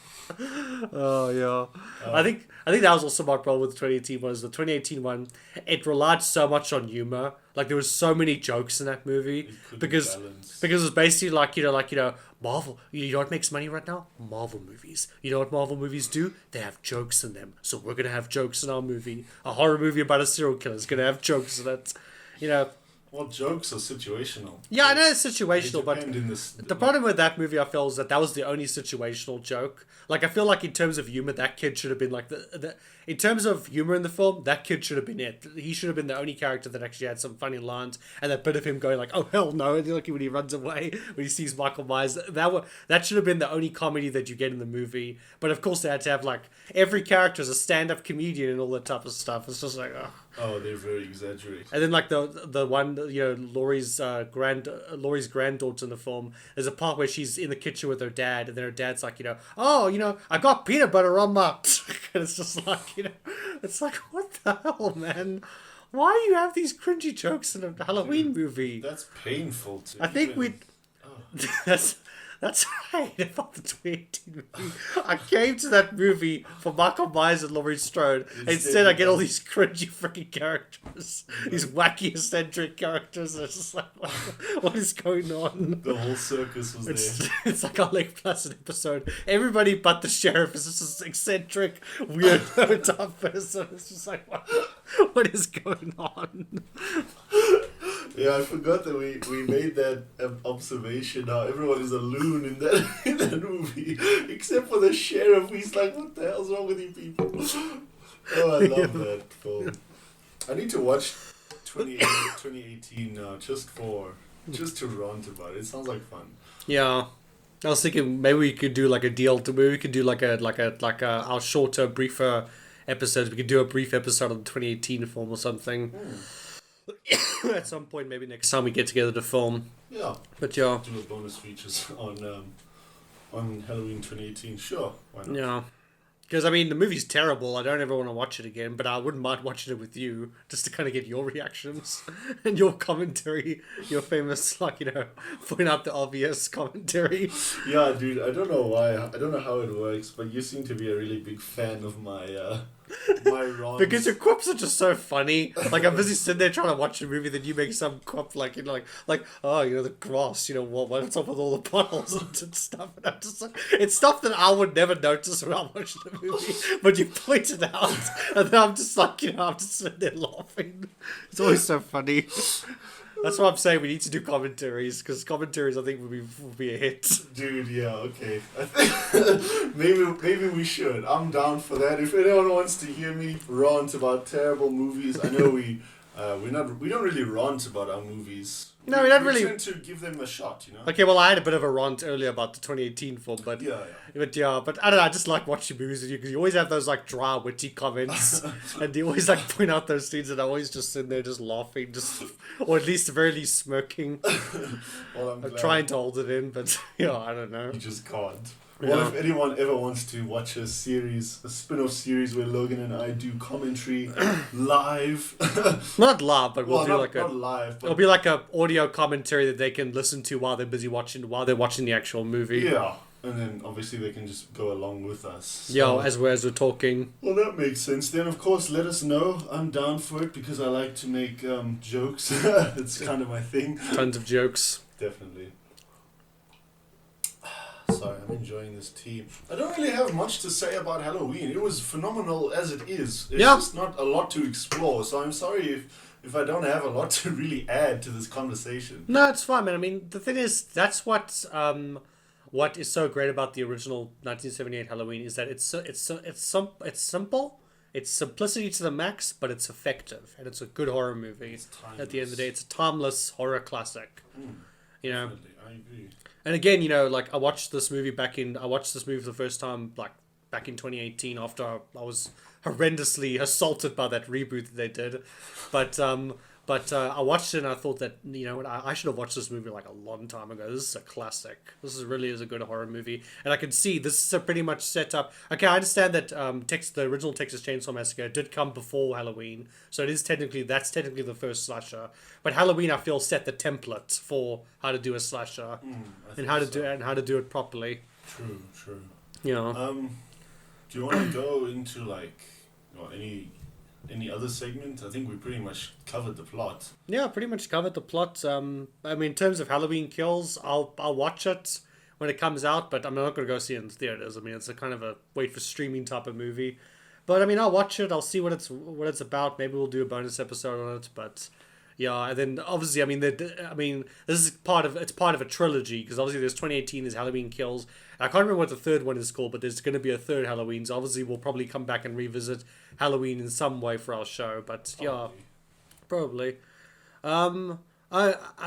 Oh yeah. I think that was also my problem with the 2018 was the 2018 one. It relied so much on humor. There was so many jokes in that movie because it was basically Marvel. You know what makes money right now? Marvel movies. You know what Marvel movies do? They have jokes in them. So we're gonna have jokes in our movie. A horror movie about a serial killer is gonna have jokes in it. Well, jokes are situational. Yeah, I know it's situational, but the problem with that movie, I feel, is that was the only situational joke. I feel in terms of humor, that kid should have been in terms of humor in the film, that kid should have been it. He should have been the only character that actually had some funny lines, and that bit of him going oh hell no, and when he runs away, when he sees Michael Myers, that should have been the only comedy that you get in the movie. But of course, they had to have every character is a stand-up comedian and all that type of stuff. It's just ugh. Oh, they're very exaggerated. And then the one Laurie's granddaughter in the film. There's a part where she's in the kitchen with her dad, and then her dad's I got peanut butter on my, and it's just it's what the hell, man? Why do you have these cringy jokes in a Halloween movie? That's painful to. I think That's right, about the 2018 movie. I came to that movie for Michael Myers and Laurie Strode. Instead, I get all these cringy freaking characters. These wacky, eccentric characters. It's just like, what is going on? The whole circus was there. It's like our Lake Placid episode. Everybody but the sheriff is just this eccentric, weirdo type person. It's just like, what is going on? Yeah, I forgot that we made that observation. How everyone is a loon in that movie, except for the sheriff. He's like, "What the hell's wrong with you people?" Oh, I love that film. I need to watch 2018 now, just to rant about it. It sounds like fun. Yeah, I was thinking maybe we could do like a deal. Maybe we could do like our shorter, briefer episodes. We could do a brief episode on the 2018 film or something. At some point, maybe next time we get together to film. Yeah. But yeah. Do a bonus features on Halloween 2018. Sure. Why not? Yeah. Because, I mean, the movie's terrible. I don't ever want to watch it again, but I wouldn't mind watching it with you, just to kind of get your reactions and your commentary, your famous, point out the obvious commentary. Yeah, dude, I don't know why. I don't know how it works, but you seem to be a really big fan of my rants. Because your quips are just so funny. Like, I'm busy sitting there trying to watch a movie, then you make some quip the grass, what's up with all the puddles and stuff. And I'm just like, it's stuff that I would never notice when I'm watching the movie, but you point it out, and then I'm just like, I'm just sitting there laughing. It's always so funny. That's why I'm saying we need to do commentaries, because commentaries I think would be a hit. Dude, yeah, okay. I think maybe we should. I'm down for that. If anyone wants to hear me rant about terrible movies, I know we don't really rant about our movies. No, we don't really. We tend to give them a shot, Okay, well, I had a bit of a rant earlier about the 2018 film, but yeah. But I don't know. I just like watching movies with you because you always have those dry, witty comments, and you always point out those scenes, and I always just sitting there just laughing, or at least very least smirking. Well, I'm trying to hold it in, but I don't know. You just can't. Well, if anyone ever wants to watch a spin-off series where Logan and I do commentary live. Not live, but we'll do not live, but it'll be like a audio commentary that they can listen to while they're watching the actual movie. Yeah, and then obviously they can just go along with us. So. Yeah, as we're talking. Well, that makes sense. Then, of course, let us know. I'm down for it because I like to make jokes. It's kind of my thing. Tons of jokes. Definitely. Sorry, I'm enjoying this tea. I don't really have much to say about Halloween. It was phenomenal as it is. It's just not a lot to explore, so I'm sorry if I don't have a lot to really add to this conversation. No, it's fine, man. I mean, the thing is, that's what is so great about the original 1978 Halloween is that it's simple. It's simplicity to the max, but it's effective, and it's a good horror movie. At the end of the day, it's a timeless horror classic. Definitely, I agree. And again, I watched this movie for the first time, back in 2018 after I was horrendously assaulted by that reboot that they did. But I watched it and I thought that, I should have watched this movie a long time ago. This is a classic. This really is a good horror movie. And I can see this is pretty much set up. Okay, I understand that the original Texas Chainsaw Massacre did come before Halloween. So that's technically the first slasher. But Halloween, I feel, set the template for how to do a slasher and how to do it properly. True. Do you want to go into any other segment? I think we pretty much covered the plot. Yeah, pretty much covered the plot. I mean, in terms of Halloween Kills, I'll watch it when it comes out, but I'm not going to go see it in theaters. I mean, it's a kind of a wait for streaming type of movie. But I mean, I'll watch it. I'll see what it's about. Maybe we'll do a bonus episode on it. But yeah, and then obviously, this is part of a trilogy because obviously there's 2018 is Halloween Kills. I can't remember what the third one is called, but there's going to be a third Halloween. So obviously we'll probably come back and revisit Halloween in some way for our show. But yeah, probably. I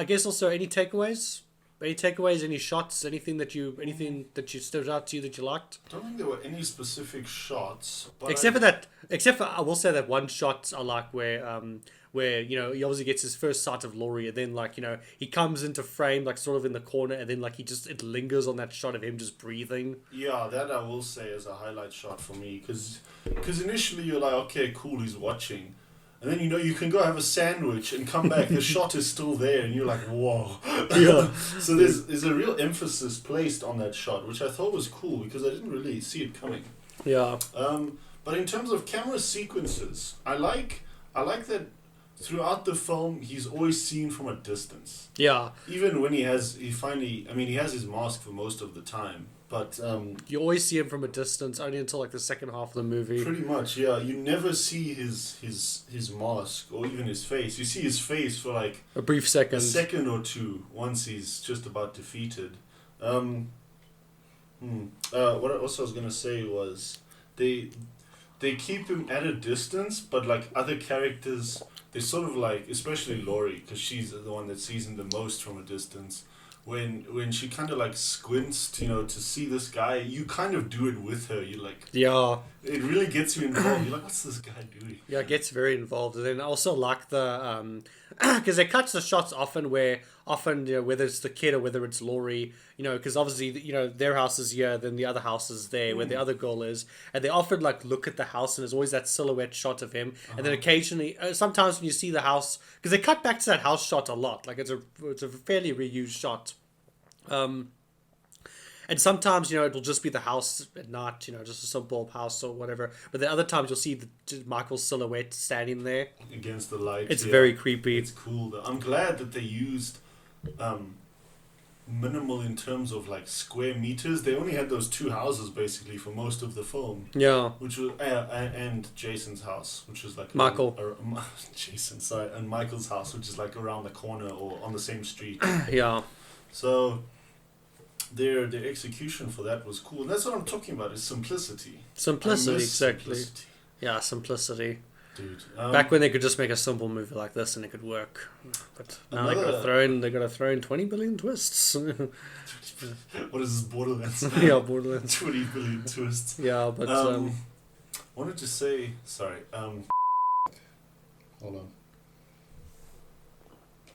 guess also any takeaways? Any shots? Anything that you stood out to you that you liked? I don't think there were any specific shots. But Except for I will say that one shot I like where he obviously gets his first sight of Laurie, and then he comes into frame sort of in the corner, and then it lingers on that shot of him just breathing. Yeah, that I will say is a highlight shot for me because initially you're like, okay, cool, he's watching, And then you can go have a sandwich and come back. The shot is still there, and you're like, whoa. Yeah. So there's a real emphasis placed on that shot, which I thought was cool because I didn't really see it coming. Yeah. But in terms of camera sequences, I like that throughout the film he's always seen from a distance. Yeah. Even when he has his mask for most of the time, but you always see him from a distance, only until like the second half of the movie. Pretty much, yeah. You never see his mask or even his face. You see his face for like a brief second, a second or two once he's just about defeated. What else I was gonna say was they keep him at a distance, but like other characters, they sort of like, especially Laurie, because she's the one that sees him the most from a distance. When she kind of like squints, to see this guy, you kind of do it with her. You like, yeah, it really gets you involved. You're like, what's this guy doing? Yeah, it gets very involved. And then also like the because they cut the shots often whether it's the kid or whether it's Laurie, because obviously their house is here, then the other house is there where the other girl is, and they often like look at the house and there's always that silhouette shot of him, and then occasionally sometimes when you see the house, because they cut back to that house shot a lot, like it's a fairly reused shot. And sometimes, it'll just be the house at night, just a simple house or whatever. But the other times you'll see Michael's silhouette standing there. Against the light. It's very creepy. It's cool, though. I'm glad that they used minimal in terms of, like, square meters. They only had those two houses, basically, for most of the film. Yeah. Which was, and Jason's house, which was, like... Michael. And Michael's house, which is, like, around the corner or on the same street. Yeah. So... Their execution for that was cool, and that's what I'm talking about. Is simplicity. Simplicity, exactly. Simplicity. Yeah, simplicity. Dude, back when they could just make a simple movie like this and it could work, but now they gotta throw in 20 billion twists. What is this, Borderlands? Yeah, Borderlands. 20 billion twists. Yeah, but wanted to say sorry. Hold on.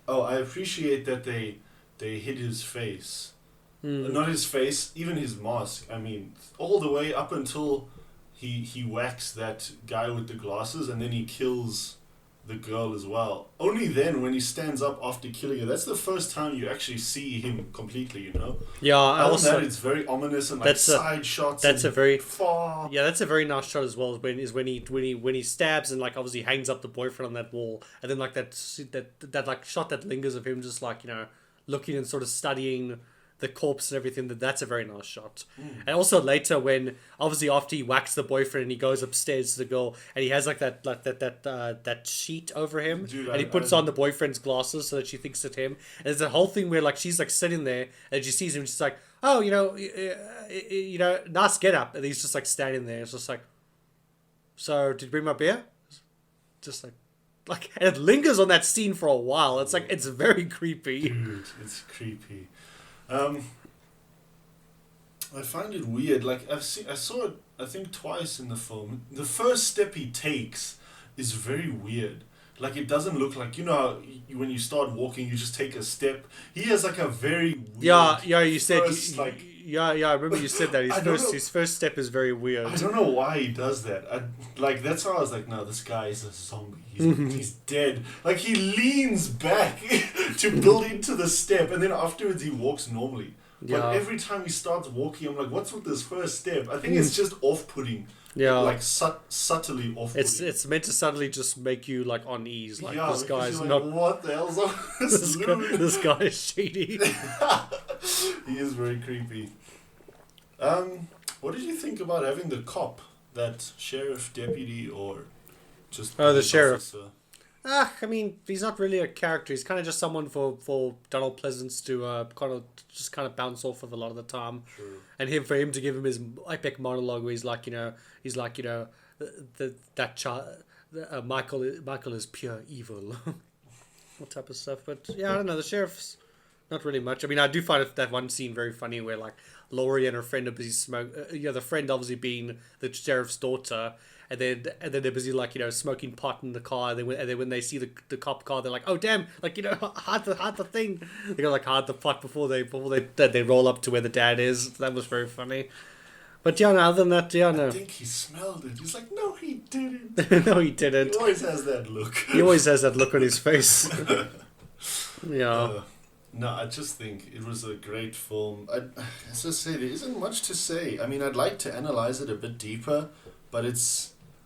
Oh, I appreciate that they hid his face. Not his face, even his mask. I mean, all the way up until he whacks that guy with the glasses, and then he kills the girl as well. Only then, when he stands up after killing her, that's the first time you actually see him completely. Yeah, also that it's very ominous and like side shots. That's a very far. Yeah, that's a very nice shot as well. When he stabs and like obviously hangs up the boyfriend on that wall, and then like that like shot that lingers of him just like looking and sort of studying the corpse and everything. That's a very nice shot. And also later, when obviously after he whacks the boyfriend and he goes upstairs to the girl and he has like that sheet over him, dude, and he puts on the boyfriend's glasses so that she thinks it's him. And there's a whole thing where like she's like sitting there and she sees him, she's like, oh, nice get up, and he's just like standing there. It's just like, so did you bring my beer? Just like and it lingers on that scene for a while. It's like, it's very creepy. Dude, it's creepy. I find it weird. Like I saw it, I think twice in the film. The first step he takes is very weird. Like it doesn't look like how when you start walking, you just take a step. He has like a very weird. Yeah. You said Yeah, I remember you said that. His first step is very weird. I don't know why he does that. That's how I was like, no, this guy is a zombie. He's dead. Like he leans back to build into the step, and then afterwards he walks normally. Yeah. But every time he starts walking, I'm like, what's with this first step? I think it's just off-putting. Yeah. Like subtly off-putting. It's meant to subtly just make you like on ease. Like this guy's like, not. What the hell's on this guy is shady. He is very creepy. What did you think about having the cop, that sheriff deputy, or just the sheriff? Officer? I mean, he's not really a character. He's kind of just someone for Donald Pleasance to kind of bounce off of a lot of the time, True. And for him to give him his epic monologue where he's like, that child, Michael is pure evil, what type of stuff. But yeah, I don't know. The sheriff's not really much. I mean, I do find that one scene very funny where like Laurie and her friend are busy the friend obviously being the sheriff's daughter. And then they're busy like smoking pot in the car. And then when they see the cop car, they're like, oh damn, like hide the thing. They gotta like hide the pot before they roll up to where the dad is. That was very funny. But yeah, no, other than that, yeah, I no. think he smelled it. He's like, no, he didn't. No, he didn't. He always has that look. He always has that look on his face. Yeah. No, I just think it was a great film. As I say, there isn't much to say. I mean, I'd like to analyze it a bit deeper, but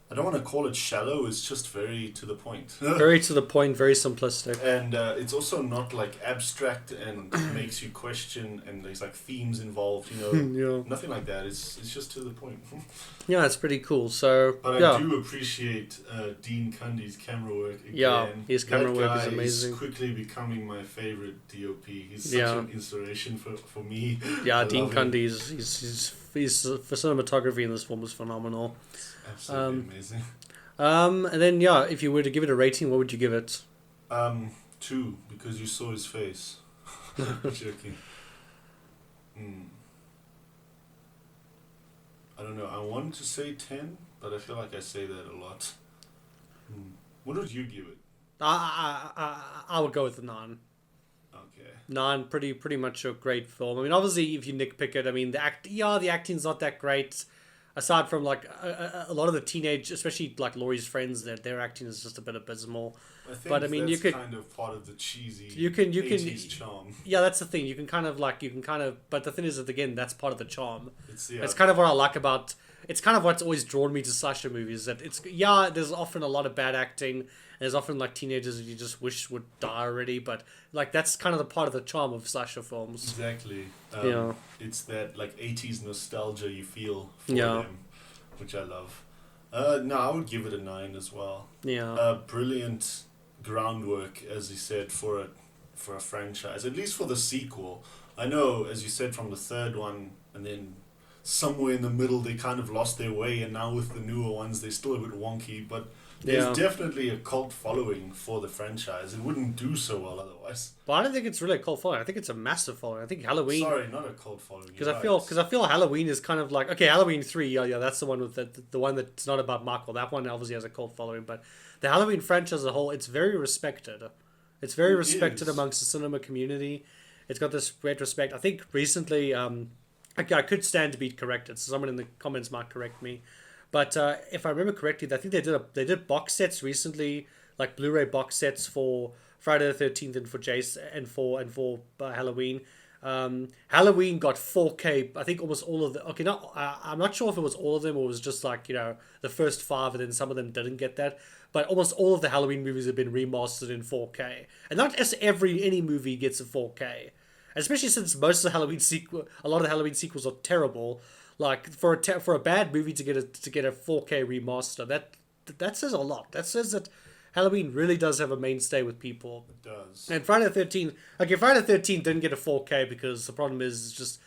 I don't want to call it shallow, it's just very to the point. Very to the point, very simplistic. And it's also not like abstract and makes you question, and there's like themes involved, Yeah. Nothing like that. It's just to the point. Yeah, it's pretty cool. So, But yeah. I do appreciate Dean Cundy's camera work again. Yeah, his camera work is amazing. He's quickly becoming my favorite DOP. He's such Yeah. an inspiration for me. Yeah, I Dean love him. Cundy, he's for cinematography in this film was phenomenal. Absolutely amazing. And then, yeah, if you were to give it a rating, what would you give it? 2, because you saw his face. I'm joking. I don't know. I wanted to say 10, but I feel like I say that a lot. What would you give it? I would go with a 9. Okay. 9, pretty much a great film. I mean, obviously, if you nitpick it, I mean, the acting's not that great. Aside from like a lot of the teenage, especially like Laurie's friends, their acting is just a bit abysmal. I think But I mean, that's you could kind of part of the cheesy you can 80s charm. Yeah, that's the thing. You can kind of but the thing is that again, that's part of the charm. It's That's kind of what I like about. It's kind of what's always drawn me to slasher movies. That there's often a lot of bad acting. There's often like teenagers that you just wish would die already, but like that's kind of the part of the charm of slasher films. Exactly. Yeah. It's that like 80s nostalgia you feel for Yeah. them, which I love. No, I would give it a 9 as well. Yeah. Brilliant groundwork, as you said, for a franchise, at least for the sequel. I know, as you said, from the third one, and then somewhere in the middle they kind of lost their way, and now with the newer ones they're still a bit wonky, but there's definitely a cult following for the franchise. It wouldn't do so well otherwise. But I don't think it's really a cult following. I think it's a massive following. I think Halloween. Sorry, not a cult following. Because I feel Halloween is kind of like, okay, Halloween 3, yeah, that's the one with the one that's not about Michael. That one obviously has a cult following, but the Halloween franchise as a whole, it's very respected. It's very respected amongst the cinema community. It's got this great respect. I think recently, I could stand to be corrected, so someone in the comments might correct me. But if I remember correctly, I think they did box sets recently, like Blu-ray box sets for Friday the 13th and for Jason and for Halloween. Halloween got 4K. I think almost all of the. Okay, I'm not sure if it was all of them or it was just like the first 5, and then some of them didn't get that. But almost all of the Halloween movies have been remastered in 4K, and not just any movie gets a 4K. Especially since a lot of the Halloween sequels are terrible. Like for a bad movie to get a 4K remaster, that says a lot. That says that Halloween really does have a mainstay with people. It does. And Friday the 13th, Friday the 13th didn't get a 4K because the problem is just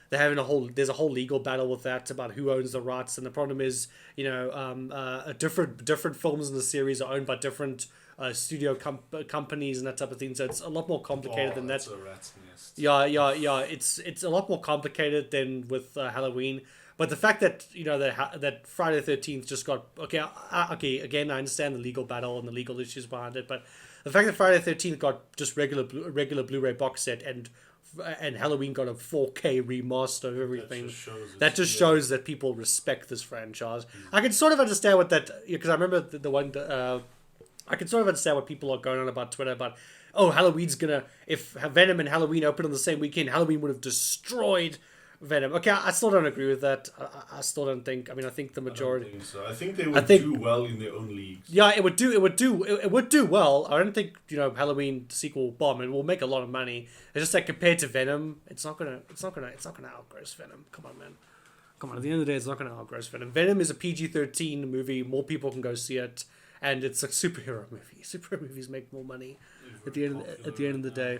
there's a whole legal battle with that about who owns the rights, and the problem is different films in the series are owned by different studio companies and that type of thing. So it's a lot more complicated than that. That's a rat's nest. Yeah. It's a lot more complicated than with Halloween. But the fact that that Friday the 13th just got okay. Again, I understand the legal battle and the legal issues behind it, but the fact that Friday the 13th got just regular Blu-ray box set and Halloween got a 4K remaster of everything. That just shows that people respect this franchise. I can sort of understand what that, because I remember the one. I can sort of understand what people are going on about Twitter about. Oh, Halloween's gonna, if Venom and Halloween open on the same weekend, Halloween would have destroyed Venom. Okay, I still don't agree with that. I still don't think. I mean, I think the majority. I don't think so. I think they would do well in their own leagues. Yeah, it would do well. I don't think Halloween sequel bomb. It will make a lot of money. It's just that compared to Venom, it's not gonna outgross Venom. Come on, man. Come on. At the end of the day, it's not gonna outgross Venom. Venom is a PG-13 movie. More people can go see it, and it's a superhero movie. Superhero movies make more money at the end of the day.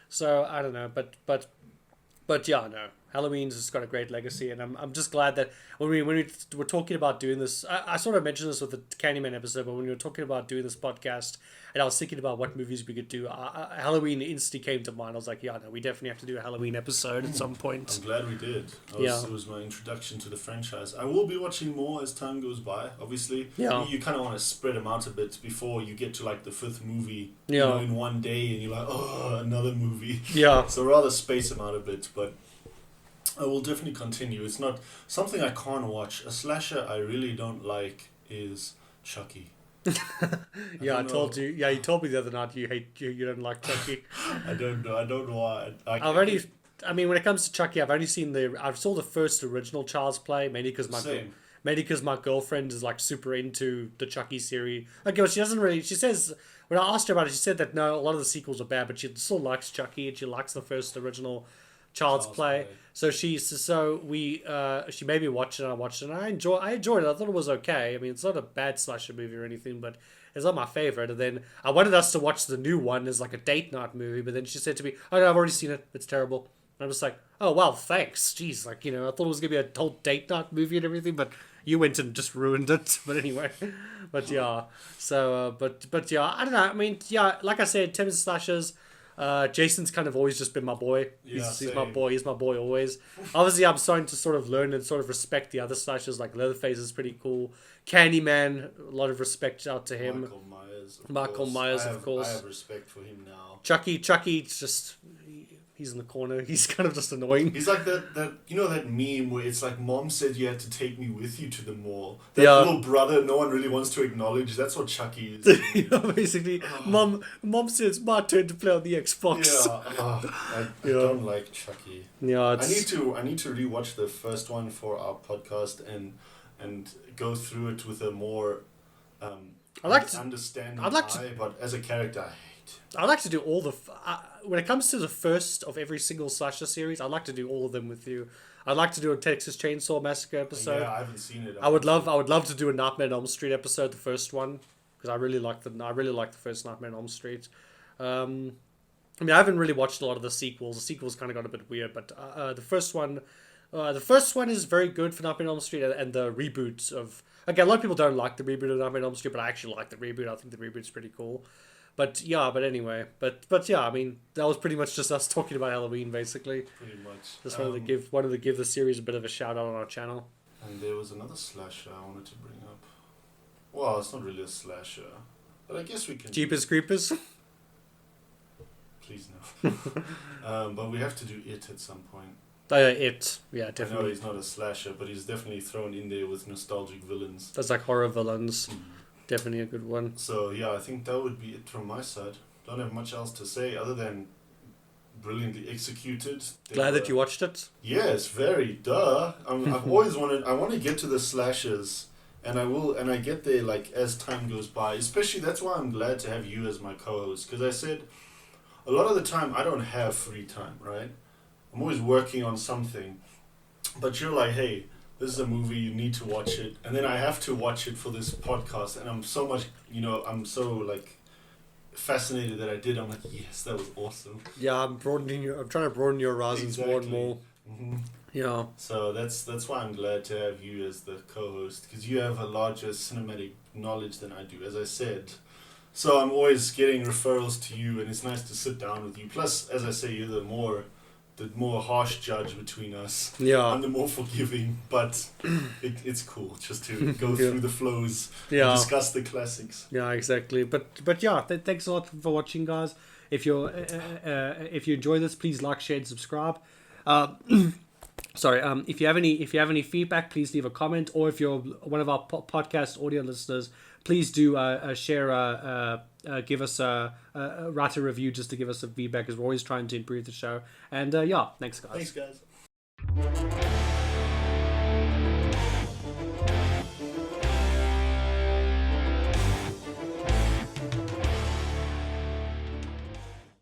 So I don't know, but yeah, no. Halloween's just got a great legacy, and I'm just glad that when we were talking about doing this, I sort of mentioned this with the Candyman episode, but when we were talking about doing this podcast, and I was thinking about what movies we could do, Halloween instantly came to mind. I was like, yeah, no, we definitely have to do a Halloween episode at some point. I'm glad we did. It was my introduction to the franchise. I will be watching more as time goes by, obviously. Yeah. You kind of want to spread them out a bit before you get to like the 5th movie in one day, and you're like, oh, another movie. Yeah. So rather space them out a bit, but I will definitely continue. It's not something I can't watch. A slasher I really don't like is Chucky. Yeah, I told you. Yeah, you told me the other night you don't like Chucky. I don't know. I don't know why. I've only. I mean, when it comes to Chucky, I've only seen I saw the first original Child's Play, mainly because my girlfriend is like super into the Chucky series. Okay, well, she doesn't really. She says when I asked her about it, she said that no, a lot of the sequels are bad, but she still likes Chucky and she likes the first original Child's Play. So she made me watch it and I watched it and I enjoyed it. I thought it was okay. I mean, it's not a bad slasher movie or anything, but it's not my favorite. And then I wanted us to watch the new one as like a date night movie, but then she said to me, "Oh no, I've already seen it. It's terrible." And I'm just like, "Oh well, thanks." Jeez, like I thought it was gonna be a whole date night movie and everything, but you went and just ruined it. But anyway, but yeah. So, but yeah, I don't know. I mean, yeah, like I said, Tim's slashers. Jason's kind of always just been my boy. He's my boy. He's my boy always. Obviously, I'm starting to sort of learn and sort of respect the other slashers. Like Leatherface is pretty cool. Candyman, a lot of respect out to him. Michael Myers, of course. I have respect for him now. Chucky, just he's in the corner. He's kind of just annoying. He's like that that meme where it's like, Mom said you had to take me with you to the mall. That little brother no one really wants to acknowledge. That's what Chucky is. Basically, Mom says it's my turn to play on the Xbox. I don't like Chucky. Yeah, I need to rewatch the first one for our podcast and go through it with a more understanding eye. But as a character, I'd like to do all the... when it comes to the first of every single slasher series, I'd like to do all of them with you. I'd like to do a Texas Chainsaw Massacre episode. Yeah, I haven't seen it. I would love to do a Nightmare on Elm Street episode, the first one, because I really like the first Nightmare on Elm Street. I mean, I haven't really watched a lot of the sequels. The sequels kind of got a bit weird, but the first one is very good for Nightmare on Elm Street, and the reboots of... Okay, a lot of people don't like the reboot of Nightmare on Elm Street, but I actually like the reboot. I think the reboot's pretty cool. But anyway, but yeah, I mean, that was pretty much just us talking about Halloween, basically. Pretty much. Just wanted to give the series a bit of a shout out on our channel. And there was another slasher I wanted to bring up. Well, it's not really a slasher, but I guess we can. Jeepers Creepers. Please no. But we have to do it at some point. It, yeah, definitely. I know he's not a slasher, but he's definitely thrown in there with nostalgic villains. That's like horror villains. Definitely a good one. So yeah, I think that would be it from my side. Don't have much else to say other than brilliantly executed. Glad that you watched it. Yes, very. I've always wanted. I want to get to the slashers, and I will. And I get there like as time goes by. Especially that's why I'm glad to have you as my co-host, because I said a lot of the time I don't have free time. Right, I'm always working on something, but you're like, hey, this is a movie, you need to watch it. And then I have to watch it for this podcast. And I'm so much, I'm so, like, fascinated that I did. I'm like, yes, that was awesome. Yeah, I'm trying to broaden your horizons more and more. Mm-hmm. Yeah. So that's why I'm glad to have you as the co-host. Because you have a larger cinematic knowledge than I do, as I said. So I'm always getting referrals to you. And it's nice to sit down with you. Plus, as I say, you're the more harsh judge between us. Yeah. I'm the more forgiving, but it's cool just to go through the flows and discuss the classics. Yeah, exactly. But yeah, thanks a lot for watching, guys. If you enjoy this, please like, share, and subscribe. Sorry. If you have any feedback, please leave a comment, or if you're one of our podcast audio listeners, please do share. Give us write a review just to give us some feedback, because we're always trying to improve the show. And thanks guys. Thanks guys.